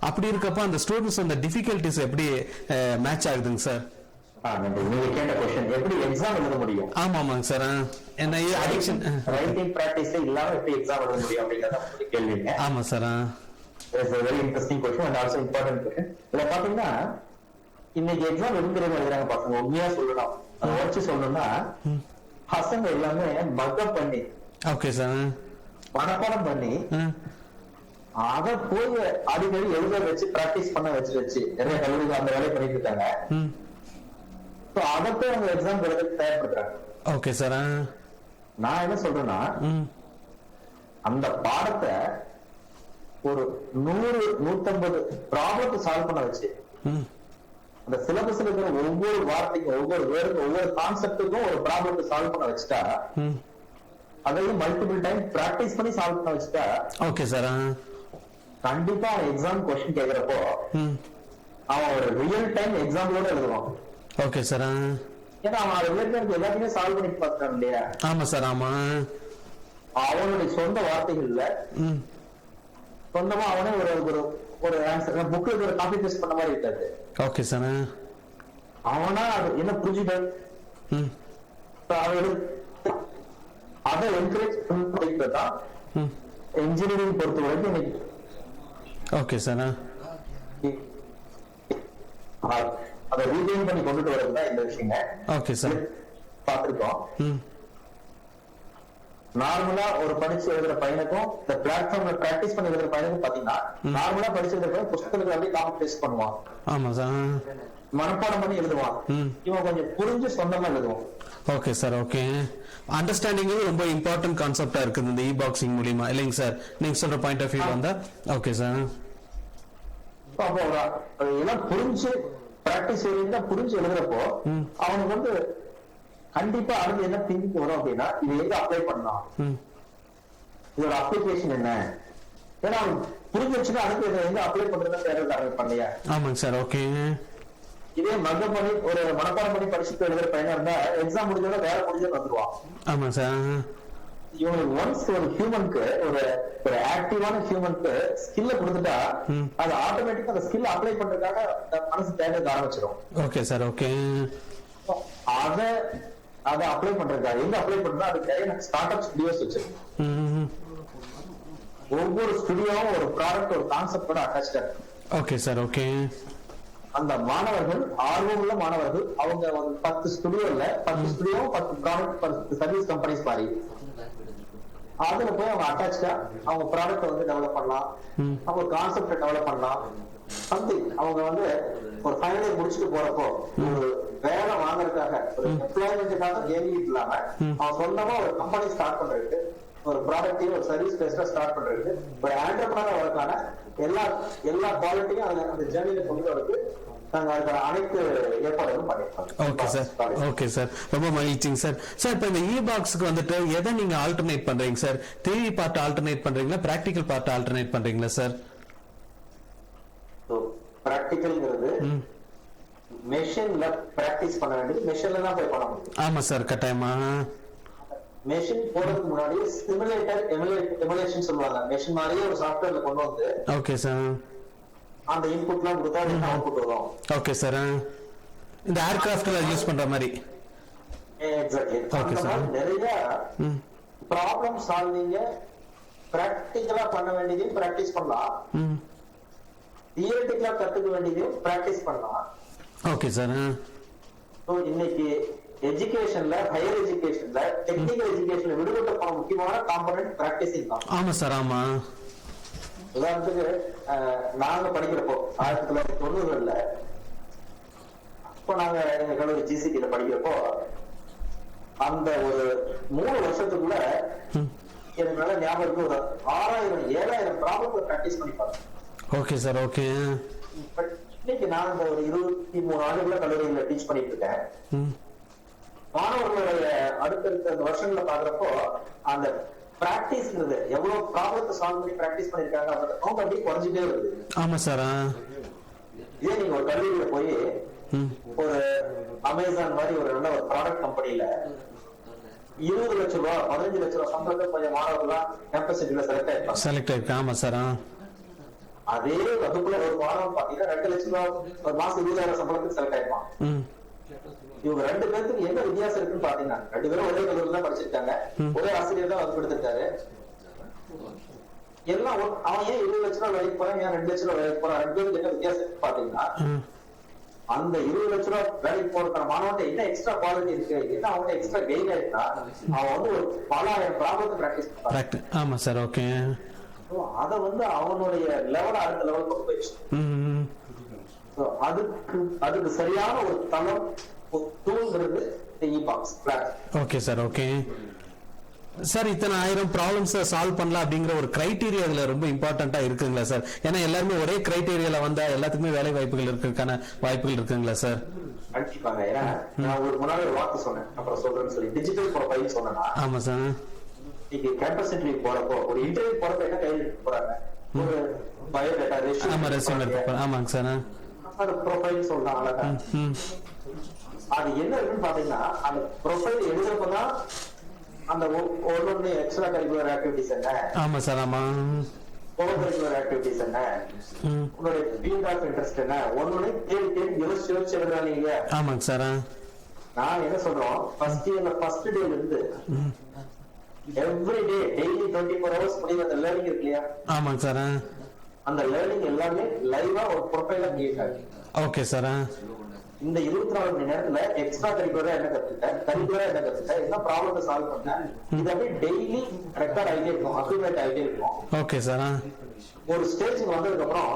அப்படி இருக்கப்போ அந்த ஸ்டூடெண்ட்ஸ் அந்த டிஃபிகல்டிஸ் எப்படி மேட்ச் ஆகுதுங்க சார்? நீங்க கேட்ட क्वेश्चन எப்படி எக்ஸாம் எழுத முடியும்? ஆமாங்க சார். என்ன அடிக்ஷன் ரைட்டிங் பிராக்டிஸ் இல்லாம எப்படி எக்ஸாம் எழுத முடியும் அப்படிங்கறத உங்களுக்கு கேள்விங்க. ஆமா sir. It's a very interesting question and also important question. இத பாத்தீங்கன்னா இன்னைக்கு எக்ஸாம் எழுதுறவங்க எழுதுறாங்க பசங்க, உண்மையா சொல்லணும் அதை வச்சு சொல்லணும்னா பசங்க எல்லாமே மக்கப் பண்ணி, ஓகே சார், மனப்பாடம் பண்ணி அத போய் அடிக்கடி எழுத வச்சு பிராக்டிஸ் பண்ண வச்சு நிறைய கல்லூரிகள் அந்த வேலையை பண்ணிட்டு இருக்காங்க. அதப்போ அவங்க எக்ஸாம் எழுதுறதுக்கு தயார்படுத்துறாங்க. Okay sir. நான் என்ன சொல்றேன்னா அந்த பாடத்தை ஒரு 100-150 ப்ராப்ளத்தை சால்வ் பண்ண வச்சு அந்த சிலபஸ்ல இருக்கிற ஒவ்வொரு வார்த்தைக்கும், ஒவ்வொரு வேர்டுக்கும், ஒவ்வொரு கான்செப்டுக்கும் ஒரு ப்ராப்ளத்தை சால்வ் பண்ண வச்சுட்டா, அதையும் மல்டிபிள் டைம் பிராக்டிஸ் பண்ணி சால்வ் பண்ண வச்சுட்டா, ஓகே சார், கண்டிப்பா அவன் எக்ஸாம் கொஸ்டின் கேக்குறப்போ அவன் ஒரு ரியல் டைம் எக்ஸாம்பிளோட எழுதுவான். Okay sir. ஏன்னா அவன் அது எல்லாத்தையுமே சால்வ் பண்ணி பார்த்தான் இல்லையா? ஆமா சார். ஆமா. அவனுடைய சொந்த வார்த்தைகள்ல சொந்தமா அவனே ஒரு ஒரு ஆன்சர் புக்ல ஒரு காப்பி பேஸ்ட் பண்ண மாதிரி இருக்காது. Okay sir. அவனா அது என்ன புரிஞ்சுட்டான் அதை என்கரேஜ் பண்ணிதான் இன்ஜினியரிங் பொறுத்த வரைக்கும் இன்னைக்கு. Okay sir. அதை ரீடைன் பண்ணி கொண்டுட்டு வரதுதான் இந்த விஷயங்க. Okay sir. பார்த்திருக்கோம். நார்மலா ஒரு படிச்சு எழுதுற பையனுக்கும் இந்த பிளாட்ஃபார்ம்ல பிராக்டிஸ் பண்ணி எழுதுற பையனுக்கும் பாத்தீங்கன்னா, நார்மலா படிச்சு எழுதுற பையன் புத்தகத்துக்கு அப்படியே காப்பி பேஸ்ட் பண்ணுவான். ஆமா சார். மனப்பாடம் பண்ணி எழுதுவான். இவன் கொஞ்சம் புரிஞ்சு சொந்தமா எழுதுவான். Okay sir. ஓகே. அண்டர்ஸ்டாண்டிங் ரொம்ப இம்பார்ட்டன்ட் கான்செப்டா இருக்குது இந்த இ-பாக்ஸிங் மூலியமா, இல்லைங்க சார்? நீங்க சொல்ற பாயிண்ட் ஆஃப் வியூ வந்தா. Okay sir. அப்போ எல்லாம் புரிஞ்சு பிராக்டிஸ் புரிஞ்சு எழுதுறப்போ அவனுக்கு வந்து கண்டிப்பா அடுத்து என்ன திங்கிங் வரும் அப்படின்னா, இது எங்க அப்ளை பண்ணலாம், இதோட அப்ளிகேஷன் என்ன, ஏன்னா அவன் புரிஞ்சு வச்சுன்னா அடுத்து இதை எங்க அப்ளை பண்றதுன்னு தேர்வு ஆரம்பிப்பான் இல்லையா? ஆமாங்க சார். ஓகே. இதே மகம் பண்ணி ஒரு மனப்பாடம் பண்ணி படிச்சுட்டு எழுதுற பையனா இருந்தா எக்ஸாம் முடிஞ்சோட வேலை முடிஞ்சு வந்துருவான். ஆமா சார். இவனுக்கு ஒன்ஸ் ஒரு ஹியூமனுக்கு ஒரு ஆக்டிவான ஹியூமனுக்கு ஸ்கில்ல கொடுத்துட்டா அது ஆட்டோமேட்டிக்கா அந்த ஸ்கில் அப்ளை பண்றதுக்காக மனசு தேட ஆரம்பிச்சிடும். Okay sir. ஓகே. அதை அப்ளை பண்றதுக்காக எங்க அப்ளை பண்றா அதுக்கு நிறைய ஸ்டார்ட் அப் ஸ்டுடியோஸ் வச்சிருக்கோம். ஒவ்வொரு ஸ்டுடியோவும் ஒரு ப்ராடக்ட் ஒரு கான்செப்டோட அட்டாச்டா இருக்கு. Okay sir. ஓகே. அந்த மாணவர்கள், ஆர்வமுள்ள மாணவர்கள், அவங்க ஒரு 10 ஸ்டுடியோல 10 ஸ்டுடியோ 10 ப்ராடக்ட் 10 சர்வீஸ் கம்பெனிஸ் மாதிரி அதுல போய் அவங்க அட்டாச்சா அவங்க ப்ராடக்ட் வந்து டெவலப் பண்ணலாம், அவங்க கான்செப்ட் டெவலப் பண்ணலாம். சம்திங் அவங்க வந்து ஒரு ஃபைனல் இயர் முடிச்சுட்டு போறப்போ ஒரு வேலை வாங்குறதுக்காக ஒரு எம்ப்ளாய்மெண்ட்டுக்காக ஏங்கிட்டு இல்லாம அவன் சொந்தமா ஒரு கம்பெனி ஸ்டார்ட் பண்றதுக்கு ஒரு ப்ராடக்டையும் ஒரு சர்வீஸ் பேஸ்டா ஸ்டார்ட் பண்றது ஒரு ஆண்டர்பிரனர் வரக்கான எல்லா குவாலிட்டியும் அந்த ஜேர்னியில கொண்டு வரது நாங்க அதுக்கான அனைத்து ஏற்பாடுகளும் பண்ணிருக்கோம். ஓகே சார், ஓகே சார், ரொம்ப மகிழ்ச்சிங்க சார். சார் இப்போ இந்த இ-பாக்ஸ்க்கு வந்துட்டு எதை நீங்க ஆல்டர்னேட் பண்றீங்க சார்? தியரி பார்ட் ஆல்டர்னேட் பண்றீங்களா, பிராக்டிகல் பார்ட் ஆல்டர்னேட் பண்றீங்களா சார்? பிராக்டிகல்ங்கிறது மெஷின்ல பிராக்டிஸ் பண்ண வேண்டியது மெஷின்ல தான் போய் பண்ண முடியும். ஆமா சார், கட்டாயமா. மெஷின் போறதுக்கு முன்னாடி சிமுலேட்டர் எமுலேஷன் சொல்லுவாங்க. மெஷின் மாதிரியே ஒரு சாஃப்ட்வேர்ல கொண்டு வந்து ஓகே சார் அந்த இன்புட்லாம் கொடுத்தா என்ன அவுட்புட் வரும். ஓகே சார், இந்த ஏர்கிராஃப்ட்ல யூஸ் பண்ற மாதிரி. எக்ஸாக்ட்லி. Okay sir. நிறைய ப்ராப்ளம் சால்விங்க பிராக்டிகலா பண்ண வேண்டியதையும் பிராக்டிஸ் பண்ணலாம், தியரிட்டிக்கலா கத்துக்க வேண்டியதையும் பிராக்டிஸ் பண்ணலாம். Okay sir. ஸோ இன்னைக்கு எஜுகேஷன்ல, ஹையர் எஜுகேஷன்ல, டெக்னிக்கல் எஜுகேஷன்ல விடுபட்ட போன முக்கியமான காம்பனன்ட் பிராக்டிசிங் தான். ஆமா சார், ஆமா. உதாரணத்துக்கு நாங்க படிக்கிறப்போ 1990ல அப்போ நாங்க எங்க கல்லூரி ஜிசிடில படிக்கிறப்போ அந்த ஒரு 3 வருஷத்துக்குள்ள எனக்கு நல்ல ஞாபகம் இருக்கு, ஒரு 6000-7000 ப்ராப்ளம் பிராக்டிஸ் பண்ணி பார்த்தேன். Okay sir, okay. இன்னைக்கு நான் இந்த ஒரு 23 ஆண்டுகள கல்லூரியில டீச் பண்ணிட்டு இருக்கேன். மாணவர்களுடைய அடுத்தடுத்த வருஷங்களை பாக்குறப்போ அந்த பிராக்டிஸ்ங்கிறது எவ்வளவு ப்ராப்ளத்தை சால்வ் பண்ணி பிராக்டிஸ் பண்ணிருக்காங்க அப்படின்ற கவுண்ட் அப்படியே குறைஞ்சிட்டே வருது. ஆமா சார். இதே நீங்க ஒரு கல்லூரியில போய் ஒரு அமேசான் மாதிரி ஒரு நல்ல ஒரு ப்ராடக்ட் கம்பெனில 20 லட்சம் ரூபாய் 15 லட்சம் ரூபாய் சம்பளத்துக்கு கொஞ்சம் மாணவர்கள்லாம் கேம்பஸ் செலக்ட் ஆயிருக்காங்க. ஆமா சார். அதே வகுப்புல ஒரு மாணவன் பாத்தீங்கன்னா 2 லட்சம் ரூபாய் ஒரு மாசம் 20,000 சம்பளத்துக்கு செலக்ட் ஆயிருப்பான். இவங்க 2 பேருக்கு என்ன வித்தியாசம் இருக்குன்னு பாத்தீங்கன்னா 2 பேரும் ஒரே கல்லூரியில தான் படிச்சிருக்காங்க, ஒரே ஆசிரியர் தான் வகுப்பு எடுத்திருக்காரு. எல்லாம் அவன் ஏன் 20 லட்சம் ரூபாய் வேலைக்கு போறான், ஏன் 2 லட்சம் ரூபாய் வேலைக்கு போறான், 2 பேருக்கு என்ன வித்தியாசம் பாத்தீங்கன்னா அந்த 20 லட்சம் ரூபாய் வேலைக்கு போறதுக்கான மாணவன் என்ன எக்ஸ்ட்ரா குவாலிட்டி இருக்கு, என்ன அவன் எக்ஸ்ட்ரா கெயின் ஆயிருக்கா, அவன் வந்து ஒரு பல ஆயிரம் ப்ராப்ளத்தை பிராக்டிஸ் பண்றான். ஆமா சார், ஓகே. அத வந்து அவனுடைய லெவல் அடுத்த லெவல் கொண்டு போயிடுச்சு. அதுக்கு சரியான ஒரு தளம் ஓகே சார், ஓகே சார். இத்தனை 1000 ப்ராப்ளம்ஸ் சால்வ் பண்ணலாம் அப்படிங்கிற ஒரு கிரைட்டீரியா இதுல ரொம்ப இம்பார்ட்டன்டா இருக்குங்களா சார்? ஏன்னா எல்லாருமே ஒரே கிரைட்டீரியால வந்தா எல்லாத்துக்குமே வேலை வாய்ப்புகள் இருக்கிறதுக்கான வாய்ப்புகள் இருக்குங்களா சார்? கண்டிப்பாங்க. ஏன்னா நான் உங்களுக்கு முன்னாடி ஒரு வார்த்தை சொன்னேன், அப்புறம் சொல்றேன்னு சொல்லி டிஜிட்டல் ப்ரொஃபைல் சொன்னா. ஆமா சார். நீங்க கேம்பஸ் இன்டர்வியூ போறப்போ ஒரு இன்டர்வியூ போறப்போ என்ன கையில் எடுத்து போறாங்க, ஒரு பயோடேட்டா ரெஸ்யூம். ஆமாங்க சார். அது ப்ரொஃபைல் சொல்றாங்க அழகா. அது என்ன இருக்குன்னு பாத்தீங்கன்னா அந்த ப்ரொஃபைல் எழுதுறப்பதான் அந்த ஒன்னொன்னு எக்ஸ்ட்ரா கரிக்குலர் ஆக்டிவிட்டிஸ் என்ன, ஆமா சார், ஆமா, கோ கரிக்குலர் ஆக்டிவிட்டிஸ் என்ன, உங்களுடைய ஃபீல்ட் ஆஃப் இன்ட்ரெஸ்ட் என்ன, ஒன்னொன்னு தேடி யோசிச்சு எழுதுறாங்க. ஆமாங்க சார். நான் என்ன சொல்றோம், ஃபர்ஸ்ட் இயர்ல ஃபர்ஸ்ட் டேல இருந்து எவ்ரி டே டெய்லி 24 ஹவர்ஸ் முடியுற அந்த லேர்னிங் இருக்கு இல்லையா? ஆமாங்க சார். அந்த லேர்னிங் எல்லாமே லைவா ஒரு ப்ரொஃபைலா கிரியேட் ஆகுது. Okay sir. இந்த 24 மணி நேரத்துல எக்ஸ்ட்ரா கரிக்குலரா என்ன கத்துக்கிட்டேன், கரிக்குலரா என்ன கத்துக்கிட்டேன், என்ன ப்ராப்ளத்தை சால்வ் பண்ணேன், இது அப்படியே டெய்லி ரெக்கார்ட் ஆகிட்டே இருக்கும், அக்யூமுலேட் ஆகிட்டே இருக்கும். Okay sir. ஒரு ஸ்டேஜுக்கு வந்ததுக்கு அப்புறம்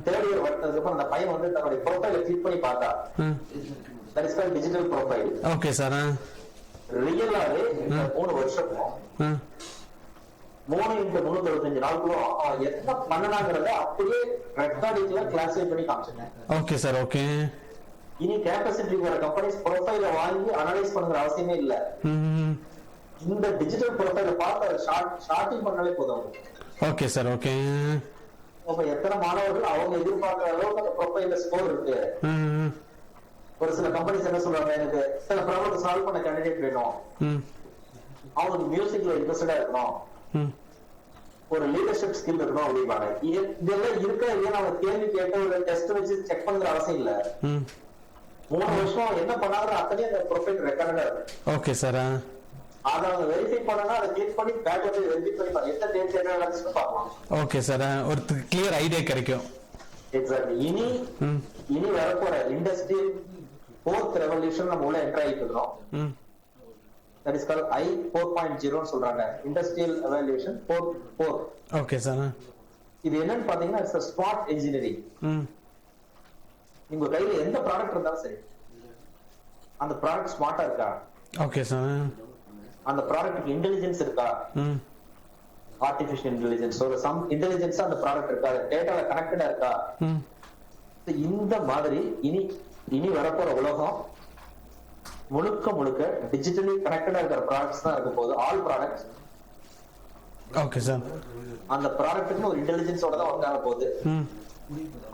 3rd இயர் வந்ததுக்கு அப்புறம் அந்த பையன் வந்து தன்னுடைய ப்ரொஃபைலை கிளிக் பண்ணி பார்த்தா that is called digital profile. Okay sir. ரியலாவே 3 வருஷமும் 3x365 நாளுக்குள்ள என்ன பண்ணனாங்கிறத அப்படியே ரெக்கார்டிங்ல கிளாஸிஃபை பண்ணி காமிச்சிட்டேன். Okay sir, okay. இனி கேம்பஸ் இன்டர்வியூ வர கம்பெனிஸ் ப்ரொஃபைல வாங்கி அனலைஸ் பண்ணுற அவசியமே இல்ல. இந்த டிஜிட்டல் ப்ரொஃபைல பார்த்து ஷார்ட்டிங் பண்ணாலே போதும். Okay sir, okay. அப்ப எத்தனை மாணவர்கள் அவங்க எதிர்பார்க்கிற அளவுக்கு அந்த ப்ரொஃபைல்ல ஸ்கோர் இருக்கு. ஒரு சில கம்பெனிஸ் என்ன சொல்றாங்க, எனக்கு சில ப்ராப்ளத்தை சால்வ் பண்ண கேண்டிடேட் வேணும், அவங்களுக்கு மியூசிக்ல இன்ட்ரெஸ்டடா இருக்கணும், ஒரு லீடர்ஷிப் ஸ்கில் இருக்கணும் அப்படிப்பாங்க. இதெல்லாம் இருக்கா இல்லையா அவங்க கேள்வி கேட்டு ஒரு டெஸ்ட் வச்சு செக் பண்ணுற அவசியம் இல்ல. 3 வருஷம் என்ன பண்ணாலும் அத்தனையும் அந்த ப்ரொஃபைல் ரெக்கார்டா இருக்கு. Okay sir. அதை அவங்க வெரிஃபை பண்ணனா அதை கிளிக் பண்ணி பேக் வந்து வெரிஃபை பண்ணி பாருங்க, எந்த டேட் என்ன நடந்துச்சுன்னு பார்க்கலாம். ஓகே சார், ஒரு கிளியர் ஐடியா கிடைக்கும். எக்ஸாக்ட்லி. இனி வரப்போற இண்டஸ்ட்ரியல் 4th ரெவல்யூஷன் நம்ம உள்ள என்டர் ஆகிட்டு இருக்கோம். that is called I 4.0 னு சொல்றாங்க, இண்டஸ்ட்ரியல் எவல்யூஷன் 4. Okay sir. இது என்னன்னு பாத்தீங்கன்னா இட்ஸ் ஸ்மார்ட் இன்ஜினியரிங். உங்க கையில எந்த ப்ராடக்ட் இருந்தாலும் சரி, அந்த ப்ராடக்ட் ஸ்மார்ட்டா இருக்கா? Okay sir. அந்த ப்ராடக்ட்டுக்கு இன்டெலிஜென்ஸ் இருக்கா? ஆர்டிபிஷியல் இன்டெலிஜென்ஸ் ஒரு சம் இன்டெலிஜென்ஸ் அந்த ப்ராடக்ட் இருக்கா, டேட்டால கனெக்டடா இருக்கா. இந்த மாதிரி இனி வரப்போற உலகம் முழுக்க முழுக்க டிஜிட்டலி கனெக்டடா இருக்கிற ப்ராடக்ட்ஸ் தான் இருக்க போகுது. All products okay sir. அந்த ப்ராடக்ட்டுக்கு ஒரு இன்டெலிஜென்ஸோட தான் ஒர்க் ஆக போகுது.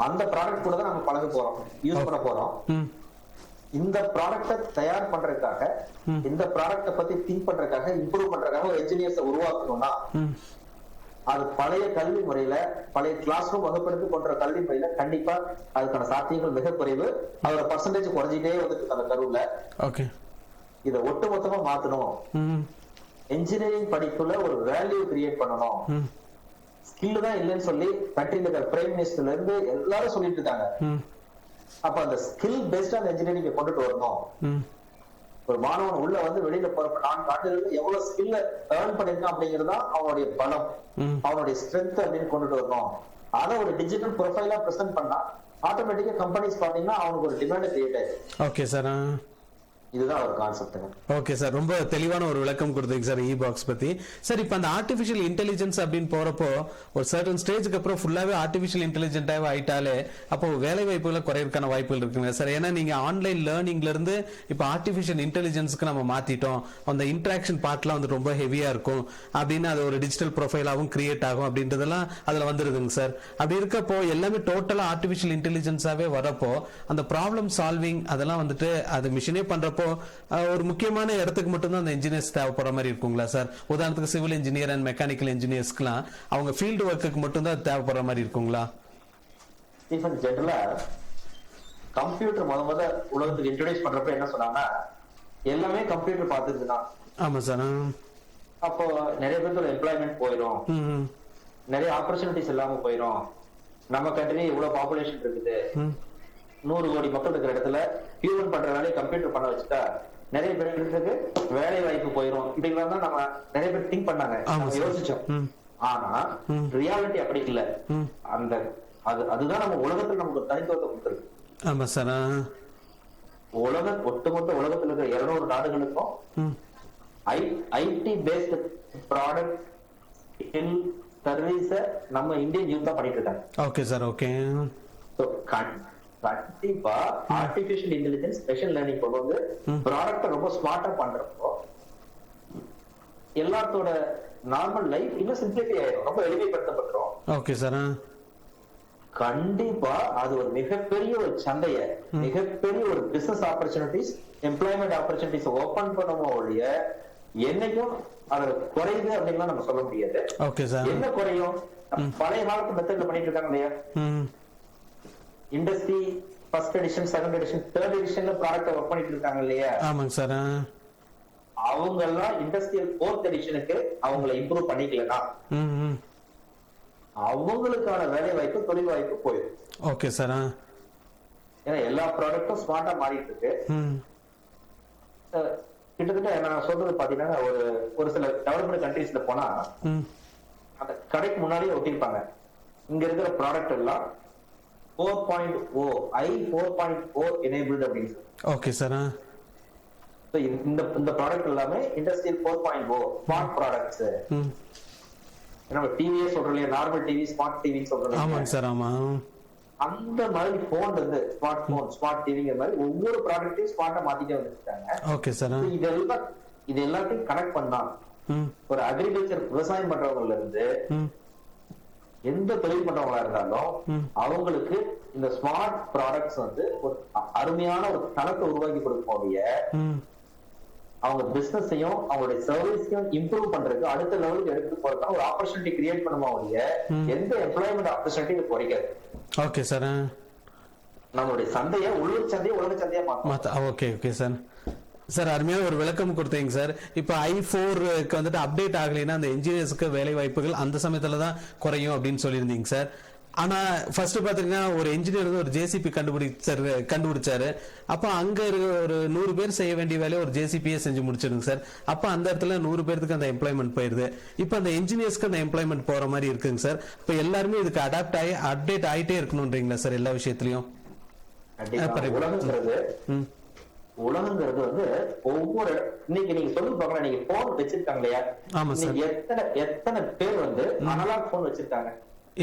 அந்த ப்ராடக்ட் கூட தான் நம்ம பழக போறோம், யூஸ் பண்ண போறோம். இந்த ப்ராடக்ட்டை தயார் பண்றதுக்காக, இந்த ப்ராடக்ட்டை பத்தி திங்க் பண்றதுக்காக, இம்ப்ரூவ் பண்றதுக்காக ஒரு என்ஜினியர்ஸை உருவாக்கணும்னா அது பழைய கல்வி முறையில, பழைய கிளாஸ் ரூம் வகுப்படுத்தி போன்ற கல்வி முறையில கண்டிப்பா அதுக்கான சாத்தியங்கள் மிக குறைவு. அதோட பர்சன்டேஜ் குறைஞ்சிட்டே வந்துட்டு அந்த கருவுல. ஓகே, இதை ஒட்டுமொத்தமா மாத்தணும். என்ஜினியரிங் படிப்புல ஒரு வேல்யூ கிரியேட் பண்ணணும். ஸ்கில் தான் இல்லைன்னு சொல்லி கண்ட்ரில இருக்கிற பிரைம் மினிஸ்டர்ல இருந்து எல்லாரும் சொல்லிட்டு இருக்காங்க. அப்ப அந்த ஸ்கில் பேஸ்டான என்ஜினியரிங் கொண்டுட்டு வரணும். ஒரு மாணவன் உள்ள வந்து வெளியில போறப்ப 4 ஆண்டுகள்ல எவ்வளவு ஸ்கில்ல ஏர்ன் பண்ணிருக்கான் அப்படிங்கிறது தான் அவனுடைய பலம், அவனுடைய ஸ்ட்ரென்த் அப்படின்னு கொண்டுட்டு வரணும். அதை ஒரு டிஜிட்டல் ப்ரொஃபைலா பிரசன்ட் பண்ணா ஆட்டோமேட்டிக்கா கம்பெனிஸ் பாத்தீங்கன்னா அவனுக்கு ஒரு டிமாண்ட் கிரியேட் ஆயிடும். Okay sir. இதுதான் ஒரு கான்செப்ட். ஓகே சார், ரொம்ப தெளிவான ஒரு விளக்கம் கொடுத்தீங்க சார் இ பாக்ஸ் பத்தி. சார், இப்போ அந்த ஆர்டிஃபிஷியல் இன்டெலிஜென்ஸ் அப்படின்னு போறப்போ ஒரு சர்டன் ஸ்டேஜுக்கு அப்புறம் ஃபுல்லாவே ஆர்டிஃபிஷியல் இன்டெலிஜென்ட்டாக ஆயிட்டாலே அப்போ வேலை வாய்ப்புகளை குறையறதுக்கான வாய்ப்புகள் இருக்குங்க சார். ஏன்னா நீங்க ஆன்லைன் லேர்னிங்ல இருந்து இப்போ ஆர்டிஃபிஷியல் இன்டெலிஜென்ஸ்க்கு நம்ம மாத்திட்டோம், அந்த இன்டராக்ஷன் பார்ட்லாம் வந்து ரொம்ப ஹெவியா இருக்கும் அப்படின்னு அது ஒரு டிஜிட்டல் ப்ரொஃபைலாகவும் கிரியேட் ஆகும் அப்படின்றதெல்லாம் அதுல வந்துருதுங்க சார். அப்படி இருக்கப்போ எல்லாமே டோட்டலா ஆர்டிஃபிஷியல் இன்டெலிஜென்ஸாவே வரப்போ அந்த ப்ராப்ளம் சால்விங் அதெல்லாம் வந்துட்டு அது மிஷினே பண்றப்போ ஒரு முக்கியமான இடத்துக்கு மட்டும்தான் அந்த இன்ஜினியர்ஸ் தேவைப்படுற மாதிரி இருக்குங்களா சார்? உதாரணத்துக்கு சிவில் இன்ஜினியர் அண்ட் மெக்கானிக்கல் இன்ஜினியர்ஸ்க்குலாம் அவங்க ஃபீல்டு ஒர்க்குக்கு மட்டும்தான் தேவைப்படுற மாதிரி இருக்குங்களா? ஈவன் ஜெனரலா கம்ப்யூட்டர் முத உலகத்துக்கு இன்ட்ரோடியூஸ் பண்றப்ப என்ன சொன்னாங்கன்னா எல்லாமே கம்ப்யூட்டர் பார்த்துருக்குதான். ஆமா சார். அப்போ நிறைய பேருக்கு எம்ப்ளாய்மெண்ட் போயிடும், நிறைய ஆப்பர்ச்சுனிட்டிஸ் இல்லாம போயிடும். நம்ம கண்ட்ரி இவ்வளவு பாப்புலேஷன் இருக்குது, 100 கோடி மக்கள் இருக்கிற இடத்துல ஹியூமன் பண்ற வேலையை கம்ப்யூட்டர் பண்ண வச்சுட்டா நிறைய பேருக்கு வேலை வாய்ப்பு போயிடும். இப்படிலாம் தான் நம்ம நிறைய பேர் திங்க் பண்ணாங்க, யோசிச்சோம். ஆனா ரியாலிட்டி அப்படி இல்ல. அந்த அதுதான் நம்ம உலகத்துல நமக்கு தனித்துவத்தை கொடுத்துருக்கு. ஆமா சார். ஒட்டுமொத்த உலகத்துல இருக்கிற 200 நாடுகளுக்கும் ஐடி பேஸ்ட் ப்ராடக்ட் சர்வீஸ நம்ம இந்தியன் யூத் தான் பண்ணிட்டு இருக்காங்க. Okay sir. ஓகே. கண்டிப்பா ஆர்டிபிஷியல் இன்டெலிஜென்ஸ் ஸ்பெஷல் லேர்னிங் கொண்டு வந்து ப்ராடக்ட் ரொம்ப ஸ்மார்ட்டா பண்றப்போ எல்லாத்தோட நார்மல் லைஃப் இன்னும் சிம்பிளிஃபை ஆயிடும், ரொம்ப எளிமைப்படுத்தப்பட்டுரும். Okay sir. கண்டிப்பா அது ஒரு மிகப்பெரிய ஒரு சந்தைய, மிகப்பெரிய ஒரு business opportunities, employment opportunities open பண்ணுவோம் ஒழிய என்னைக்கும் அது குறையுது அப்படின்னு நம்ம சொல்ல முடியாது. Okay sir. என்ன குறையும்? பழைய காலத்து மெத்தட்ல பண்ணிட்டு இருக்காங்க இல்லையா, industry first edition, second edition, third எடிஷன்ல ப்ராடக்ட் ஒர்க் பண்ணிட்டு இருக்காங்க இல்லையா. ஆமாங்க சார். அவங்க எல்லாம் இண்டஸ்ட்ரியல் ஃபோர்த் எடிஷனுக்கு அவங்களை இம்ப்ரூவ் பண்ணிக்கலனா அவங்களுக்கான வேலை வாய்ப்பு, தொழில் வாய்ப்பு போயிடும். Okay sir. ஏன்னா எல்லா ப்ராடக்டும் ஸ்மார்ட்டா மாறிட்டு இருக்கு. கிட்டத்தட்ட நான் சொல்றது பாத்தீங்கன்னா ஒரு சில டெவலப்டு கண்ட்ரீஸ்ல போனா அந்த கடைக்கு முன்னாடியே ஒட்டிருப்பாங்க, இங்க இருக்கிற ப்ராடக்ட் எல்லாம் 4.0 4.0 எனேபிள்ட் அப்படின்னு சொல்லி. Okay sir. இந்த ப்ராடக்ட் எல்லாமே இண்டஸ்ட்ரியல் 4.0 ஸ்மார்ட் ப்ராடக்ட்ஸ். நம்ம டிவியே சொல்றோம் இல்லையா, நார்மல் டிவி ஸ்மார்ட் டிவி சொல்றோம். ஆமாங்க சார். ஆமா. அந்த மாதிரி போன் வந்து ஸ்மார்ட் போன், ஸ்மார்ட் டிவிங்கிற மாதிரி ஒவ்வொரு ப்ராடக்ட்டையும் ஸ்மார்ட்டா மாத்திட்டே வந்துட்டாங்க. Okay sir. இது எல்லாத்தையும் கனெக்ட் பண்ணா ஒரு அக்ரிகல்ச்சர் விவசாயம் பண்றவங்கல இருந்து எந்த தொழில் பண்றவங்களா இருந்தாலும் அவங்களுக்கு இந்த ஸ்மார்ட் ப்ராடக்ட்ஸ் வந்து ஒரு அருமையான ஒரு தளத்தை உருவாக்கி கொடுக்கக்கூடிய அவங்க பிசினஸையும் அவங்களுடைய சர்வீஸையும் இம்ப்ரூவ் பண்றதுக்கு அடுத்த லெவலுக்கு எடுத்து போறதுக்கான ஒரு ஆப்பர்ச்சுனிட்டி கிரியேட் பண்ணுமா ஒழிய எந்த எம்ப்ளாய்மெண்ட் ஆப்பர்ச்சுனிட்டி குறைக்காது. Okay sir. நம்மளுடைய சந்தையை உள்ளூர் சந்தையை உலக சந்தையா மாத்த. Okay okay sir. சார், அருமையான ஒரு விளக்கம் கொடுத்தீங்க சார். இப்போ i4க்கு வந்துட்டு அப்டேட் ஆகலைன்னா அந்த இன்ஜினியர்ஸ்க்கு வேலை வாய்ப்புகள் அந்த சமயத்துல தான் குறையும் அப்படின்னு சொல்லியிருந்தீங்க சார். ஆனா ஃபர்ஸ்ட் பாத்தீங்கன்னா ஒரு இன்ஜினியர் வந்து ஒரு ஜேசிபி கண்டுபிடிச்சாரு. அப்ப அங்க ஒரு 100 பேர் செய்ய வேண்டிய வேலையை ஒரு ஜேசிபியே செஞ்சு முடிச்சிருங்க சார். அப்ப அந்த இடத்துல 100 பேருக்கு அந்த எம்ப்ளாய்மெண்ட் போயிருது. இப்ப அந்த இன்ஜினியர்ஸ்க்கு அந்த எம்ப்ளாய்மெண்ட் போற மாதிரி இருக்குங்க சார். இப்ப எல்லாருமே இதுக்கு அப்டேட் ஆயிட்டே இருக்கணும்ன்றீங்களா சார் எல்லா விஷயத்திலயும்? உலகங்கிறது வந்து ஒவ்வொரு இன்னைக்கு நீங்க சொல்லி பார்க்கலாம், நீங்க போன் வச்சிருக்காங்க இல்லையா? ஆமா சார். இன்னைக்கு எத்தனை பேர் வந்து அனலாக் போன் வச்சிருக்காங்க?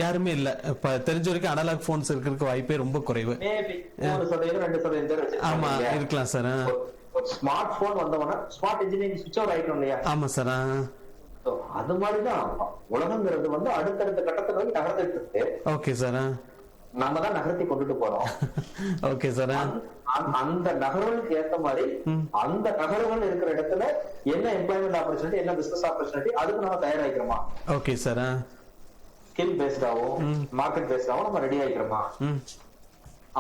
யாருமே இல்ல. இப்ப தெரிஞ்ச வரைக்கும் அனலாக் போன்ஸ் இருக்கிறதுக்கு வாய்ப்பே ரொம்ப குறைவு. மேபி 3% 2% பேர் ஆமா வச்சிருக்காங்க. இருக்கலாம் சார். ஒரு ஸ்மார்ட் போன் வந்தவொடனே ஸ்மார்ட் இன்ஜினியரிங் சுவிட்ச் ஓவர் ஆயிட்டோம் இல்லையா? ஆமா சார். So, அது மாதிரிதான் உலகங்கிறது வந்து அடுத்தடுத்த கட்டத்துல வந்து நகர்ந்துட்டு இருக்கு. Okay sir. நம்ம தான் நகர்த்தி கொண்டுட்டு போறோம். Okay sir. அந்த நகர்வுகளுக்கு ஏத்த மாதிரி அந்த நகர்வுகள் இருக்கிற இடத்துல என்ன எம்ப்ளாய்மெண்ட் ஆப்பர்ச்சுனிட்டி, என்ன பிசினஸ் ஆப்பர்ச்சுனிட்டி, அதுக்கு நம்ம தயாராகிக்கிறோமா? Okay sir. ஸ்கில் பேஸ்டாவும் மார்க்கெட் பேஸ்டாவும் நம்ம ரெடி ஆகிக்கிறோமா?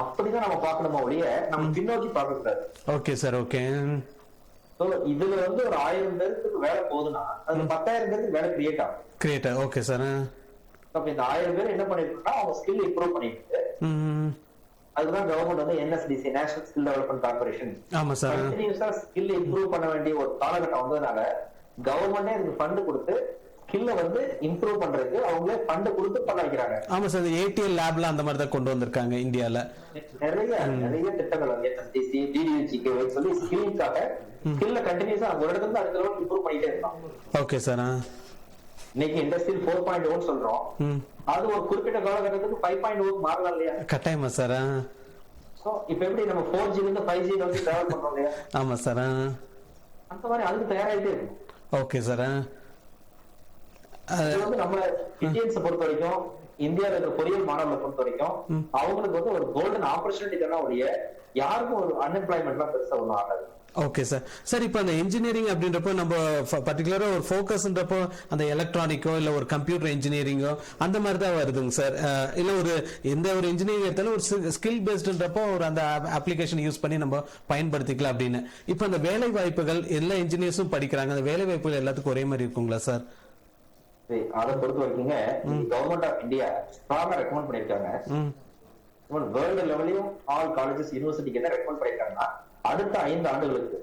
அப்படிதான் நம்ம பார்க்கணுமா ஒழிய நம்ம பின்னோக்கி பார்க்க கூடாது. Okay sir. ஓகே. இதுல வந்து ஒரு 1000 பேருக்கு வேலை போகுதுன்னா அது 10,000 பேருக்கு வேலை கிரியேட் ஆகும். கிரியேட். Okay sir. அப்ப இந்த 1000 பேர் என்ன பண்ணிருக்கோம்னா அவங்க ஸ்கில் இம்ப்ரூவ் பண்ணிட்டு அதுதான் கவர்மெண்ட் வந்து NSDC national skill development corporation ஆமா சார். கண்டினியூஸா ஸ்கில் இம்ப்ரூவ் பண்ண வேண்டிய ஒரு காலகட்டம் வந்ததுனால கவர்மெண்டே இதுக்கு ஃபண்ட் கொடுத்து ஸ்கில்ல வந்து இம்ப்ரூவ் பண்றதுக்கு அவங்களே ஃபண்ட் கொடுத்து பண்ண வைக்கிறாங்க. ஆமா சார். ATL லேப்ல அந்த மாதிரி தான் கொண்டு வந்திருக்காங்க இந்தியால. நிறைய திட்டங்கள் வந்து NSDC DDUGK சொல்லி ஸ்கில்லுக்காக ஸ்கில்ல கண்டினியூஸா ஒரு இடத்துல இருந்து அடுத்த லெவலுக்கு இம்ப்ரூவ் பண்ணிட்டே இருக்காங்க. Okay sir. இன்னைக்கு இண்டஸ்ட்ரியல் 4.0 சொல்றோம். அது ஒரு குறிப்பிட்ட காலகட்டத்துக்கு 5.0 மாறலாம் இல்லையா? கட்டாயமா சார். சோ இப்ப எப்படி நம்ம 4G ல இருந்து 5G ல வந்து டிராவல் பண்றோம் இல்லையா? ஆமா சார். அந்த மாதிரி அதுக்கு தயாராயிட்டே இருக்கும். Okay sir. இது வந்து நம்ம இந்தியன்ஸ் பொறுத்த வரைக்கும், இந்தியாவில் இருக்கிற பொறியியல் மாணவர்களை பொறுத்த வரைக்கும் அவங்களுக்கு வந்து ஒரு கோல்டன் ஆப்பர்ச்சுனிட்டி தானே ஒழிய யாருக்கும் ஒரு அன்எம்ப்ளாய்மெண்ட்லாம் பெருசா ஒன்றும் ஆகாது. Okay sir. சார் இப்போ அந்த இன்ஜினியரிங் அப்படின்றப்போ நம்ம பர்டிகுலரா ஒரு ஃபோக்கஸ்ன்றப்போ அந்த எலக்ட்ரானிக்கோ இல்ல ஒரு கம்ப்யூட்டர் இன்ஜினியரிங்கோ அந்த மாதிரி தான் வருதுங்க சார். இல்ல ஒரு எந்த ஒரு இன்ஜினியரிங் எடுத்தாலும் ஒரு ஸ்கில் பேஸ்டுன்றப்போ ஒரு அந்த அப்ளிகேஷன் யூஸ் பண்ணி நம்ம பயன்படுத்திக்கலாம் அப்படின்னு. இப்போ அந்த வேலை வாய்ப்புகள் எல்லா இன்ஜினியர்ஸும் படிக்கிறாங்க, அந்த வேலை வாய்ப்புகள் எல்லாத்துக்கும் ஒரே மாதிரி இருக்குங்களா சார்? அதை பொறுத்த வரைக்கும் கவர்மெண்ட் ஆஃப் இந்தியா ஸ்ட்ராங்கா ரெக்கமெண்ட் பண்ணிருக்காங்க. வேர்ல்டு லெவலையும் ஆல் காலேஜஸ் யூனிவர்சிட்டிக்கு என்ன ரெக்கமெண்ட் பண்ணிருக்காங்கன்னா அடுத்த 5 ஆண்டுகளுக்கு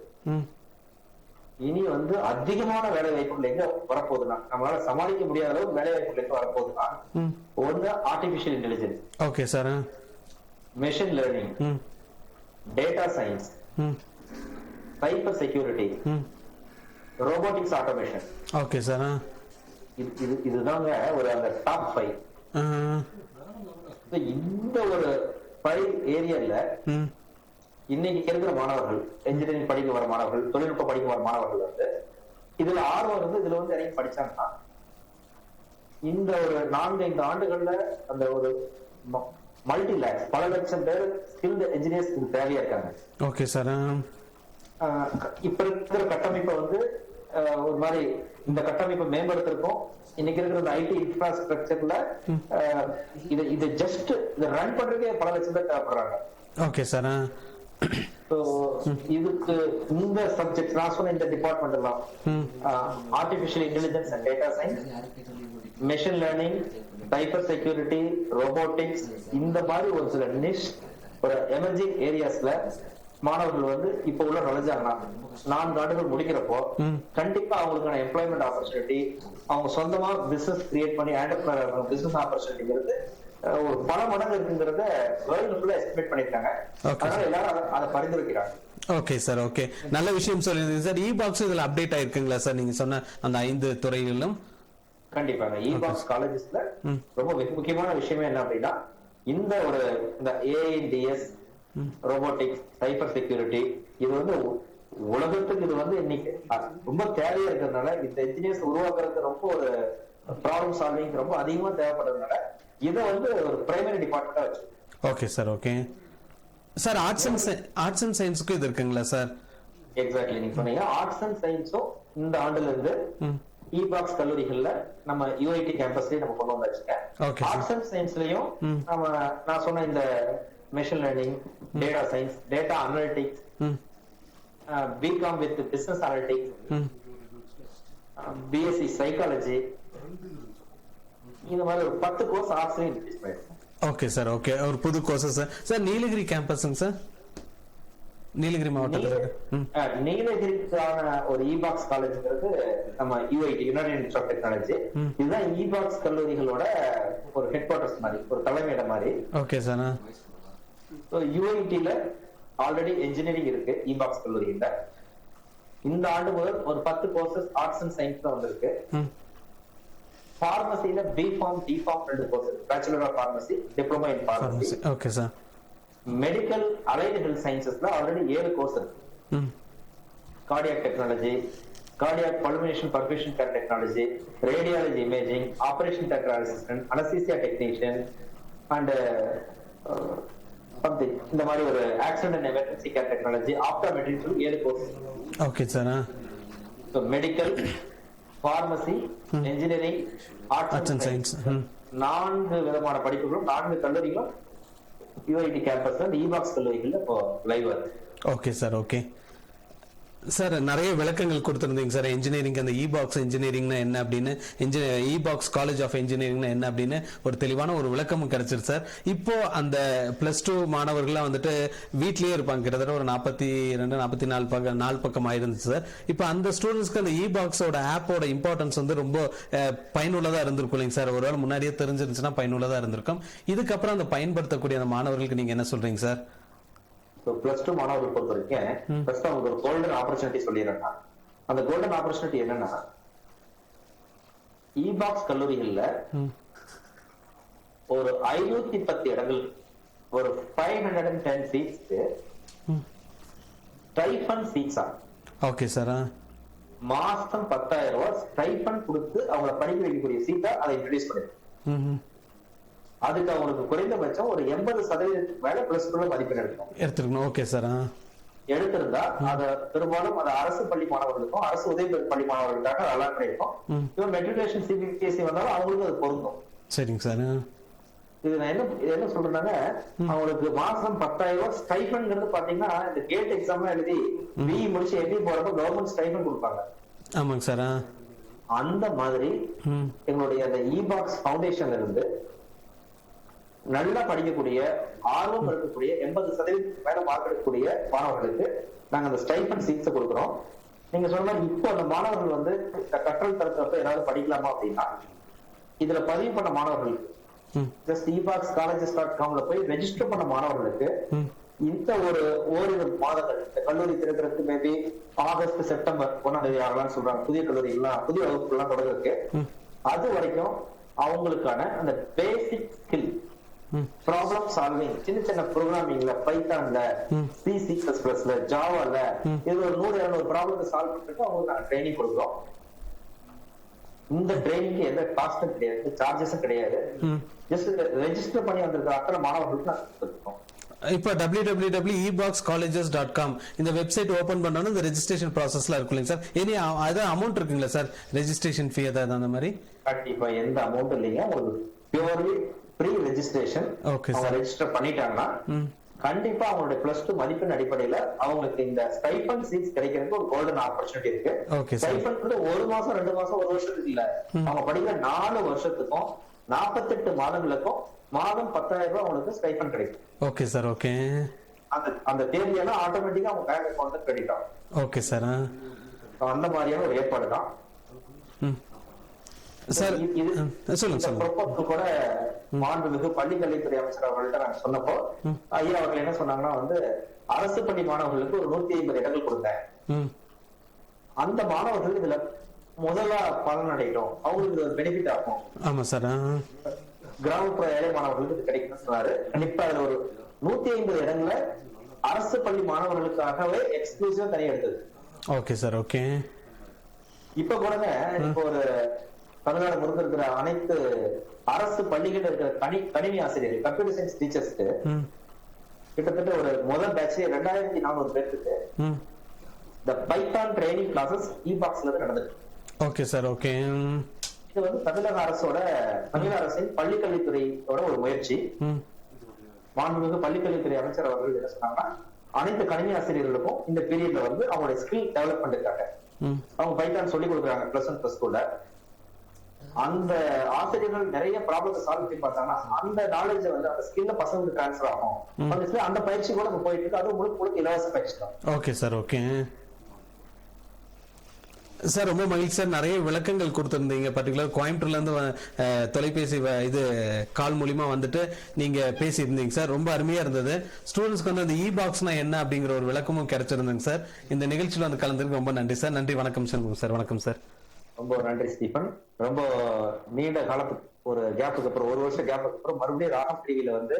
இனி வந்து அதிகமான வேலை வாய்ப்புகள் எங்க வரப்போகுதுன்னா நம்மளால சமாளிக்க முடியாத அளவுக்கு வேலை வாய்ப்புகள் எங்க வரப்போகுதுன்னா ஒன்று artificial intelligence. Okay sir. Machine learning, data science, cyber security, robotics automation. Okay sir. இதுதாங்க ஒரு அந்த டாப் 5. இந்த ஒரு 5 ஏரியால இன்னைக்கு இருக்கிற மாணவர்கள், இன்ஜினியரிங் படிக்க வர மாணவர்கள், தொழில்நுட்ப படிக்க வர மாணவர்கள் வந்து இதுல ஆர்வம் இருந்து இதுல வந்து இறங்கி படிச்சாங்கன்னா இந்த ஒரு 4-5 ஆண்டுகள்ல அந்த ஒரு மல்டி லேக்ஸ் பல லட்சம் பேர் ஸ்கில்டு இன்ஜினியர்ஸ் தேவையா இருக்காங்க. Okay sir. இப்ப இருக்கிற கட்டமைப்பை வந்து ஒரு மாதிரி இந்த கட்டமைப்பை மேம்படுத்திருக்கோம். இன்னைக்கு இருக்கிற இந்த ஐடி இன்ஃப்ராஸ்ட்ரக்சர்ல இது ஜஸ்ட் இதை ரன் பண்றதுக்கே பல லட்சம் பேர் தேவைப்படுறாங்க. Okay sir. இதுக்கு இந்த சப்ஜெக்ட் நான் சொன்ன இந்த டிபார்ட்மெண்ட் எல்லாம் artificial intelligence and data science, machine learning, cyber security, robotics, இந்த மாதிரி ஒரு சில நிஷ் ஒரு எமர்ஜிங் ஏரியாஸ்ல மாணவர்கள் வந்து இப்ப உள்ள நுழைஞ்சாங்கன்னா 4 ஆண்டுகள் முடிக்கிறப்போ கண்டிப்பா அவங்களுக்கான எம்ப்ளாய்மெண்ட் ஆப்பர்ச்சுனிட்டி, அவங்க சொந்தமா பிசினஸ் கிரியேட் பண்ணி ஆண்டர்பிரனர் பிசினஸ் ஆப்பர்ச்சுனிட்டிங்கிறது ஒரு பல மடங்கு இருக்குங்கிறத வேர்ல்டு ஃபுல்லா எஸ்டிமேட் பண்ணிருக்காங்க. அதனால எல்லாரும் அதை பரிந்துரைக்கிறாங்க. Okay sir. ஓகே, நல்ல விஷயம் சொல்லிருந்தீங்க சார். இ-பாக்ஸ் இதுல அப்டேட் ஆயிருக்குங்களா சார் நீங்க சொன்ன அந்த 5 துறைகளிலும்? கண்டிப்பாங்க. இ-பாக்ஸ் காலேஜஸ்ல ரொம்ப முக்கியமான விஷயமே என்ன அப்படின்னா இந்த AIDS, ரோபோட்டிக்ஸ், சைபர் செக்யூரிட்டி, இது வந்து உலகத்துக்கு இது வந்து இன்னைக்கு ரொம்ப தேவையா இருக்கிறதுனால இந்த இன்ஜினியர்ஸ் உருவாக்குறதுக்கு ரொம்ப ஒரு ப்ராப்ளம் சால்விங் ரொம்ப அதிகமா தேவைப்படுறதுனால இதை வந்து ஒரு பிரைமரி டிபார்ட்மெண்டா வச்சு. Okay sir. Okay sir. Arts and சயின்ஸ்க்கு இது இருக்குங்களா சார்? எக்ஸாக்ட்லி, நீங்க சொன்னீங்க. ஆர்ட்ஸ் அண்ட் சயின்ஸும் இந்த ஆண்டுல இருந்து இ-பாக்ஸ் கல்லூரிகள்ல நம்ம UIT கேம்பஸ்லயே நம்ம கொண்டு வந்தாச்சுங்க. ஆர்ட்ஸ் அண்ட் சயின்ஸ்லயும் நம்ம நான் சொன்ன இந்த machine learning, data science, data analytics, BCom with business analytics, BSc psychology, இந்த மாதிரி ஒரு 10 கோர்ஸ் ஆர்ட்ஸ்லயும் இன்ட்ரோடியூஸ் பண்ணிருக்கோம். Okay sir. ஓகே, ஒரு புது கோர்ஸ் சார். சார் நீலகிரி கேம்பஸ்ங்க சார்? நீலகிரி மாவட்டத்தில் நீலகிரிக்கான ஒரு இ-பாக்ஸ் காலேஜ்ங்கிறது நம்ம UIT, united institute of technology. இதுதான் இ-பாக்ஸ் கல்லூரிகளோட ஒரு ஹெட் குவார்டர்ஸ் மாதிரி, ஒரு தலைமையிடம் மாதிரி. Okay sir. UIT-ல ஆல்ரெடி இன்ஜினியரிங் இருக்கு இபாக்ஸ் கல்லூரியில. இந்த ஆண்டு முதல் ஒரு 10 கோர்சஸ் ஆர்ட்ஸ் அண்ட் சயின்ஸ் தான் வந்திருக்கு. பார்மசியில BPharm DPharm 2 courses, bachelor of pharmacy, diploma in pharmacy. Okay sir. Medical allied health சயின்சஸ்ல ஆல்ரெடி 7 கோர்ஸ் இருக்கு. Cardiac technology, cardiac pulmonation perfusion care technology, radiology imaging, operation theatre assistant, anesthesia technician and something இந்த மாதிரி ஒரு accident and emergency care technology, optometry சொல்லி 7 course. Okay sir. So medical, pharmacy, engineering, arts and science 4 விதமான படிப்புகளும் 4 கல்லூரிகளும் UIT campus and iBox கல்லூரிகள்ல இப்போ live வருது. Okay sir. Okay sir, நிறைய விளக்கங்கள் கொடுத்துருந்தீங்க சார். இன்ஜினியரிங் அந்த இபாக்ஸ் இன்ஜினியரிங்னா என்ன அப்படின்னு, இபாக்ஸ் காலேஜ் ஆஃப் இன்ஜினியரிங்னா என்ன அப்படின்னு ஒரு தெளிவான ஒரு விளக்கமும் கிடைச்சிருக்கு சார். இப்போ அந்த +2 மாணவர்கள்லாம் வந்துட்டு வீட்லயே இருப்பாங்க, கிட்டத்தட்ட ஒரு 42-44 நாள் பக்கம் ஆயிருந்துச்சு சார். இப்போ அந்த ஸ்டூடெண்ட்ஸ்க்கு அந்த இபாக்ஸோட ஆப்போட இம்பார்ட்டன்ஸ் வந்து ரொம்ப பயனுள்ளதா இருந்திருக்கும் இல்லைங்க சார்? ஒருவேளை முன்னாடியே தெரிஞ்சிருந்துச்சுன்னா பயனுள்ளதா இருந்திருக்கும். இதுக்கப்புறம் அந்த பயன்படுத்தக்கூடிய அந்த மாணவர்களுக்கு நீங்க என்ன சொல்றீங்க சார்? +2 மாணவர்கள் பொறுத்த வரைக்கும் ஃபர்ஸ்ட் அவங்க ஒரு கோல்டன் ஆப்பர்ச்சுனிட்டி சொல்லிடுறாங்க. அந்த கோல்டன் ஆப்பர்ச்சுனிட்டி என்னன்னா, இபாக்ஸ் கல்லூரிகள்ல ஒரு 510 இடங்கள், ஒரு 510 சீட்ஸ்க்கு ஸ்டைஃபன் சீட்ஸா. Okay sir. மாசம் 10,000 ரூபாய் ஸ்டைஃபன் கொடுத்து அவங்களை படிக்க வைக்கக்கூடிய சீட்டா அதை இன்ட்ரோடியூஸ் பண்ணிருக்கோம். அதுக்கு அவங்களுக்கு குறைந்தபட்சம் ஒரு 80% மேல +2 மதிப்பெண் எடுக்கணும். Okay sir. எடுத்திருந்தா அத பெரும்பாலும் அது அரசு பள்ளி மாணவர்களுக்கும் அரசு உதவி பள்ளி மாணவர்களுக்காக அலாட் பண்ணிருக்கோம். இவன் மெட்ரிகுலேஷன் சிபிஎஸ்இ வந்தாலும் அவங்களுக்கும் அது பொருந்தும். சரிங்க சார். இது நான் என்ன சொல்றேன்னாங்க, அவங்களுக்கு மாசம் 10,000 ரூபாய் ஸ்டைஃபன்ங்கிறது பாத்தீங்கன்னா இந்த கேட் எக்ஸாம் எழுதி பிஇ முடிச்சு எம்பி போறப்ப கவர்மெண்ட் ஸ்டைஃபன் கொடுப்பாங்க. ஆமாங்க சார். அந்த மாதிரி எங்களுடைய அந்த இபாக்ஸ் ஃபவுண்டேஷன்ல இருந்து நல்லா படிக்கக்கூடிய, ஆர்வம் இருக்கக்கூடிய, 80% மேல மார்க் எடுக்கக்கூடிய மாணவர்களுக்கு நாங்க அந்த ஸ்டைஃபன் சீட்ஸ் கொடுக்குறோம். நீங்க சொன்ன மாதிரி இப்போ அந்த மாணவர்கள் வந்து கற்றல் தரத்தப்ப ஏதாவது படிக்கலாமா அப்படின்னா, இதுல பதிவு பண்ண மாணவர்களுக்கு ஜஸ்ட் ebakscolleges.com போய் ரெஜிஸ்டர் பண்ண மாணவர்களுக்கு இந்த ஓரிரு மாதங்கள், இந்த கல்லூரி திறக்கிறதுக்கு மேபி ஆகஸ்ட் செப்டம்பர் 1ஆம் தேதி ஆகலாம்னு சொல்றாங்க. புதிய கல்லூரி எல்லாம் புதிய வகுப்பு எல்லாம் தொடர்றதுக்கு அது வரைக்கும் அவங்களுக்கான அந்த பேசிக் ஸ்கில், ப்ராப்ளம் சால்விங், சின்ன சின்ன ப்ரோக்ராமிங்ல, பைத்தான்ல, C++ல, ஜாவால இது ஒரு 100-200 ப்ராப்ளத்தை சால்வ் பண்ணிட்டு அவங்களுக்கு நாங்க ட்ரைனிங் கொடுக்குறோம். இந்த ட்ரைனிங்க்கு எந்த காஸ்டும் கிடையாது, சார்ஜஸும் கிடையாது. ஜஸ்ட் ரெஜிஸ்டர் பண்ணி வந்திருக்கிற அத்தனை மாணவர்களுக்கு நாங்க கொடுத்துருக்கோம். இப்போ www.ebakscolleges.com இந்த வெப்சைட் ஓபன் பண்ணனும் இந்த ரெஜிஸ்ட்ரேஷன் ப்ராசஸ்ல இருக்குங்க சார். எனி அத அமௌண்ட் இருக்குங்களா சார்? ரெஜிஸ்ட்ரேஷன் ஃபீ ஏதாவது அந்த மாதிரி? கண்டிப்பா எந்த அமௌண்ட் இல்லைங்க. உங்களுக்கு பியூர்லி ப்ரீ ரெஜிஸ்ட்ரேஷன். அவங்க ரெஜிஸ்டர் பண்ணிட்டாங்கன்னா கண்டிப்பா அவங்களுடைய +2 மதிப்பெண் அடிப்படையில அவங்களுக்கு இந்த ஸ்டைஃபன் சீட்ஸ் கிடைக்கிறதுக்கு ஒரு கோல்டன் ஆப்பர்ச்சுனிட்டி இருக்கு. ஸ்டைஃபன் வந்து 1 மாசம் 2 மாசம் 1 வருஷத்துக்கு இல்ல, அவங்க படிக்கிற 4 வருஷத்துக்கும் 48 மாதங்களுக்கும் மாதம் 10,000 ரூபாய் அவங்களுக்கு ஸ்டைஃபன் கிடைக்கும். Okay sir. ஓகே. அந்த தேதியெல்லாம் ஆட்டோமேட்டிக்கா அவங்க பேங்க் அக்கவுண்ட்ல கிரெடிட் ஆகும். Okay sir. அந்த மாதிரியான ஒரு ஏற்பாடு தான் சார். சொல்லுங்க. ப்ரொபோசல் கூட மாண்புமிகு பள்ளிக்கல்வித்துறை அமைச்சர் அவர்கள்ட்ட நான் சொன்னப்போ ஐயா அவர்கள் என்ன சொன்னாங்கன்னா வந்து, அரசு பள்ளி மாணவர்களுக்கு ஒரு 150 இடங்கள் கொடுத்தேன். அந்த மாணவர்கள் இதுல முதல்ல பலன் அடையட்டும், அவங்களுக்கு இது ஒரு பெனிஃபிட் ஆகும். ஆமா சார். கிராமப்புற ஏழை மாணவர்களுக்கு இது கிடைக்கும்னு சொன்னாரு. கண்டிப்பா அதுல ஒரு 150 இடங்களை அரசு பள்ளி மாணவர்களுக்காகவே எக்ஸ்க்ளூசிவா தனி எடுத்தது. Okay sir. ஓகே. இப்ப கூட இப்போ ஒரு தமிழ்நாடு முழுக்க இருக்கிற அனைத்து அரசு பள்ளிகள் இருக்கிற கணினி ஆசிரியர்கள், கம்ப்யூட்டர் சயின்ஸ் டீச்சர்ஸ்க்கு கிட்டத்தட்ட ஒரு முதல் பேட்ச் 2400 பேருக்கு இந்த பைத்தான் ட்ரைனிங் கிளாஸஸ் இபாக்ஸ்ல இருந்து நடந்துட்டு. Okay sir. ஓகே. இது வந்து தமிழக அரசின் பள்ளிக்கல்வித்துறையோட ஒரு முயற்சி. மாண்புமிகு பள்ளிக்கல்வித்துறை அமைச்சர் அவர்கள் என்ன சொன்னாங்கன்னா, அனைத்து கணினி ஆசிரியர்களுக்கும் இந்த பீரியட்ல வந்து அவங்களுடைய ஸ்கில் டெவலப்மெண்ட்டுக்காக அவங்க பைத்தான் சொல்லி கொடுக்குறாங்க +1 +2ல. அந்த ஆசிரியர்கள் நிறைய ப்ராப்ளத்தை சால்வ் பண்ணி பார்த்தாங்கன்னா அந்த நாலேஜ் வந்து அந்த ஸ்கில்ல பசங்களுக்கு டிரான்ஸ்ஃபர் ஆகும். அந்த பயிற்சி கூட போயிட்டு இருக்கு. அது முழுக்க இலவச பயிற்சி தான். Okay sir. ஓகே சார் ரொம்ப மகிழ்ச்சி சார். நிறைய விளக்கங்கள் கொடுத்திருந்தீங்க. பர்டிகுலர் கோயம்புத்தூர்ல இருந்து தொலைபேசி இது கால் மூலியமா வந்துட்டு நீங்க பேசியிருந்தீங்க சார். ரொம்ப அருமையா இருந்தது. ஸ்டூடெண்ட்ஸ்க்கு வந்து அந்த பாக்ஸ்னா என்ன அப்படிங்கிற ஒரு விளக்கமும் கிடைச்சிருந்தேங்க சார். இந்த நிகழ்ச்சியில் வந்து கலந்துருக்கு ரொம்ப நன்றி சார். நன்றி, வணக்கம் சார். வணக்கம் சார். ரொம்ப நன்றி ஸ்டீஃபன். ரொம்ப நீண்ட காலத்துக்கு ஒரு கேப்புக்கு அப்புறம், ஒரு வருஷம் கேப்புக்கு அப்புறம் மறுபடியும் ராகம் டிவியில வந்து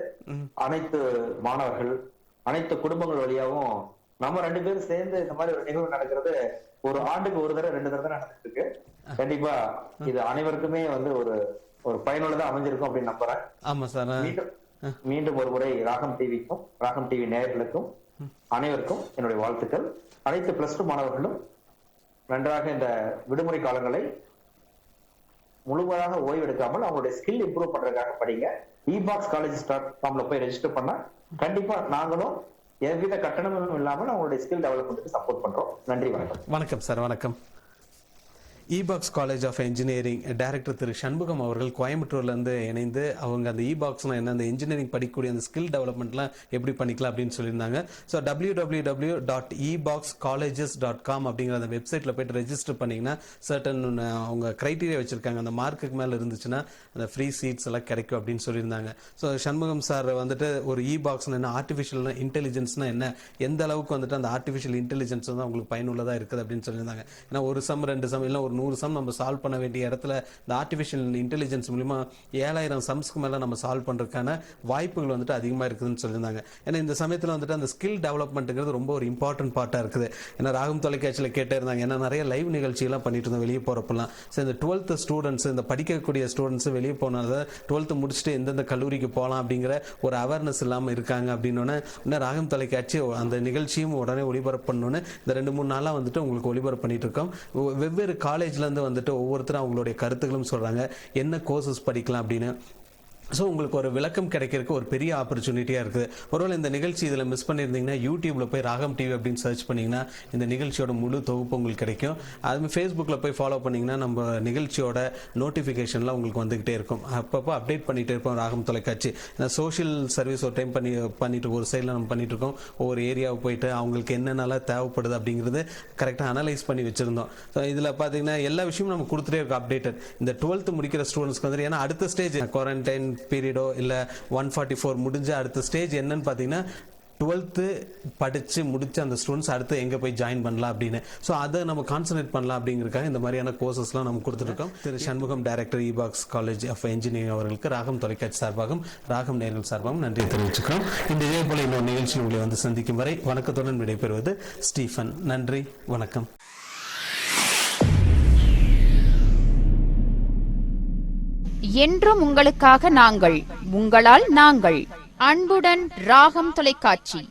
அனைத்து மாணவர்கள், அனைத்து குடும்பங்கள் வழியாவும் நம்ம 2 பேரும் சேர்ந்து இந்த மாதிரி ஒரு நிகழ்வு நடக்கிறது ஒரு ஆண்டுக்கு ஒரு தடவை 2 தடவை நடந்துட்டு இருக்கு. கண்டிப்பா இது அனைவருக்குமே வந்து ஒரு பயனுள்ளதா அமைஞ்சிருக்கும் அப்படின்னு நம்புறேன். ஆமா சார். மீண்டும் ஒரு முறை ராகம் டிவிக்கும் ராகம் டிவி நேயர்களுக்கும் அனைவருக்கும் என்னுடைய வாழ்த்துக்கள். அனைத்து +2 மாணவர்களும் நன்றாக இந்த விடுமுறை காலங்களை முழுமையாக ஓய்வு எடுக்காமல் அவங்களுடைய ஸ்கில் இம்ப்ரூவ் பண்றதுக்காக படிங்க. eboxcollege.com போய் ரெஜிஸ்டர் பண்ணா கண்டிப்பா நாங்களும் எவ்வித கட்டணமும் இல்லாமல் அவங்களுடைய ஸ்கில் டெவலப்மெண்ட்டுக்கு சப்போர்ட் பண்றோம். நன்றி, வணக்கம். வணக்கம் சார். வணக்கம். இபாக்ஸ் காலேஜ் ஆஃப் இன்ஜினியரிங் டைரக்டர் திரு சண்முகம் அவர்கள் கோயம்புத்தூர்ல இருந்து இணைந்து அவங்க அந்த இபாக்ஸ்னா என்ன, அந்த இன்ஜினியரிங் படிக்கக்கூடிய அந்த ஸ்கில் டெவலப்மெண்ட்லாம் எப்படி பண்ணிக்கலாம் அப்படின்னு சொல்லியிருந்தாங்க. ஸோ www.eboxcolleges.com அப்படிங்கிற அந்த வெப்சைட்ல போயிட்டு ரெஜிஸ்டர் பண்ணீங்கன்னா சர்டன் அவங்க கிரைட்டீரியா வச்சிருக்காங்க. அந்த மார்க்குக்கு மேலே இருந்துச்சுன்னா அந்த ஃப்ரீ சீட்ஸ் எல்லாம் கிடைக்கும் அப்படின்னு சொல்லியிருந்தாங்க. ஸோ சண்முகம் சார் வந்துட்டு ஒரு இபாக்ஸ்னா என்ன, ஆர்டிஃபிஷியல் இன்டெலிஜென்ஸ்னா என்ன, எந்த அளவுக்கு வந்துட்டு அந்த ஆர்டிஃபிஷியல் இன்டெலிஜென்ஸ் தான் உங்களுக்கு பயனுள்ளதாக இருக்குது அப்படின்னு சொல்லியிருந்தாங்க. ஏன்னா ஒரு சம் 2 சம் இல்லை ஒரு 100 சம் நம்ம சால்வ் பண்ண வேண்டிய இடத்துல இந்த ஆர்டிஃபிஷியல் இன்டெலிஜென்ஸ் மூலிமா 7000 சம்ஸ்க்கு மேலே நம்ம சால்வ் பண்ணுறதுக்கான வாய்ப்புகள் வந்துட்டு அதிகமாக இருக்குதுன்னு சொல்லியிருந்தாங்க. ஏன்னா இந்த சமயத்தில் வந்துட்டு அந்த ஸ்கில் டெவலப்மெண்ட்டுங்கிறது ரொம்ப ஒரு இம்பார்ட்டன்ட் பார்ட்டாக இருக்குது. ஏன்னா ராகம் தொலைக்காட்சியில் கேட்டே இருந்தாங்க. ஏன்னா நிறைய லைவ் நிகழ்ச்சியெல்லாம் பண்ணிட்டு இருந்தோம் வெளியே போகிறப்பெல்லாம். ஸோ இந்த 12th ஸ்டூடெண்ட்ஸ், இந்த படிக்கக்கூடிய ஸ்டூடெண்ட்ஸ் வெளியே போனால 12th முடிச்சுட்டு எந்தெந்த கல்லூரிக்கு போகலாம் அப்படிங்கிற ஒரு அவேர்னஸ் இல்லாமல் இருக்காங்க அப்படின்னோடனே இன்னும் ராகம் தொலைக்காட்சி அந்த நிகழ்ச்சியும் உடனே ஒளிபரப்பு பண்ணணுன்னு இந்த 2-3 நாளாக வந்துட்டு உங்களுக்கு ஒளிபரப்பு பண்ணிட்டு இருக்கோம். வெவ்வேறு காலேஜ்லேருந்து வந்துட்டு ஒவ்வொருத்தரும் அவங்களுடைய கருத்துக்களும் சொல்கிறாங்க, என்ன கோர்சஸ் படிக்கலாம் அப்படின்னு. ஸோ உங்களுக்கு ஒரு விளக்கம் கிடைக்கிறதுக்கு ஒரு பெரிய ஆப்பர்ச்சுனிட்டியாக இருக்குது. ஒருவேளை இந்த நிகழ்ச்சி இதில் மிஸ் பண்ணியிருந்தீங்கன்னா யூடியூப்பில் போய் ராகம் டிவி அப்படின்னு சர்ச் பண்ணிங்கன்னா இந்த நிகழ்ச்சியோட முழு தொகுப்பு உங்களுக்கு கிடைக்கும். அதுமாதிரி ஃபேஸ்புக்கில் போய் ஃபாலோ பண்ணிங்கன்னா நம்ம நிகழ்ச்சியோட நோட்டிஃபிகேஷன்லாம் உங்களுக்கு வந்துக்கிட்டே இருக்கும். அப்பப்போ அப்டேட் பண்ணிகிட்டே இருப்போம் ராகம் தொலைக்காட்சி. சோஷியல் சர்வீஸ் ஒரு டைம் பண்ணிட்டு ஒரு சைடில் நம்ம பண்ணிட்டு இருக்கோம். ஒவ்வொரு ஏரியாவை போயிட்டு அவங்களுக்கு என்னென்னலாம் தேவைப்படுது அப்படிங்கிறது கரெக்டாக அனலைஸ் பண்ணி வச்சுருந்தோம். ஸோ இதில் பார்த்தீங்கன்னா எல்லா விஷயமும் நம்ம கொடுத்துட்டே இருக்கோம் அப்டேட்டட். இந்த 12th முடிக்கிற ஸ்டூடெண்ட்ஸ்க்கு வந்து ஏன்னா அடுத்த ஸ்டேஜ் குவாரண்டைன் பீரியடோ இல்லை 144 முடிஞ்ச அடுத்த ஸ்டேஜ் என்னன்னு பார்த்தீங்கன்னா 12th படித்து முடிச்சு அந்த ஸ்டூடெண்ட்ஸ் அடுத்து எங்கே போய் ஜாயின் பண்ணலாம் அப்படின்னு. ஸோ அதை நம்ம கான்சன்ட்ரேட் பண்ணலாம் அப்படிங்கிறதுக்காக இந்த மாதிரியான கோர்சஸ்லாம் நம்ம கொடுத்துருக்கோம். திரு சண்முகம் டைரக்டர் இபாக்ஸ் காலேஜ் ஆஃப் இன்ஜினியரிங் அவர்களுக்கு ராகம் தொலைக்காட்சி சார்பாகவும் ராகம் நேயர்கள் சார்பாகவும் நன்றி தெரிவிச்சுக்கிறோம். இந்த இதே போல இன்னொரு நிகழ்ச்சி உங்களை வந்து சந்திக்கும் வரை வணக்கத்துடன் விடைபெறுவது ஸ்டீஃபன். நன்றி, வணக்கம். என்றும் உங்களுக்காக நாங்கள், உங்களால் நாங்கள். அன்புடன் ராகம் தொலைக்காட்சி.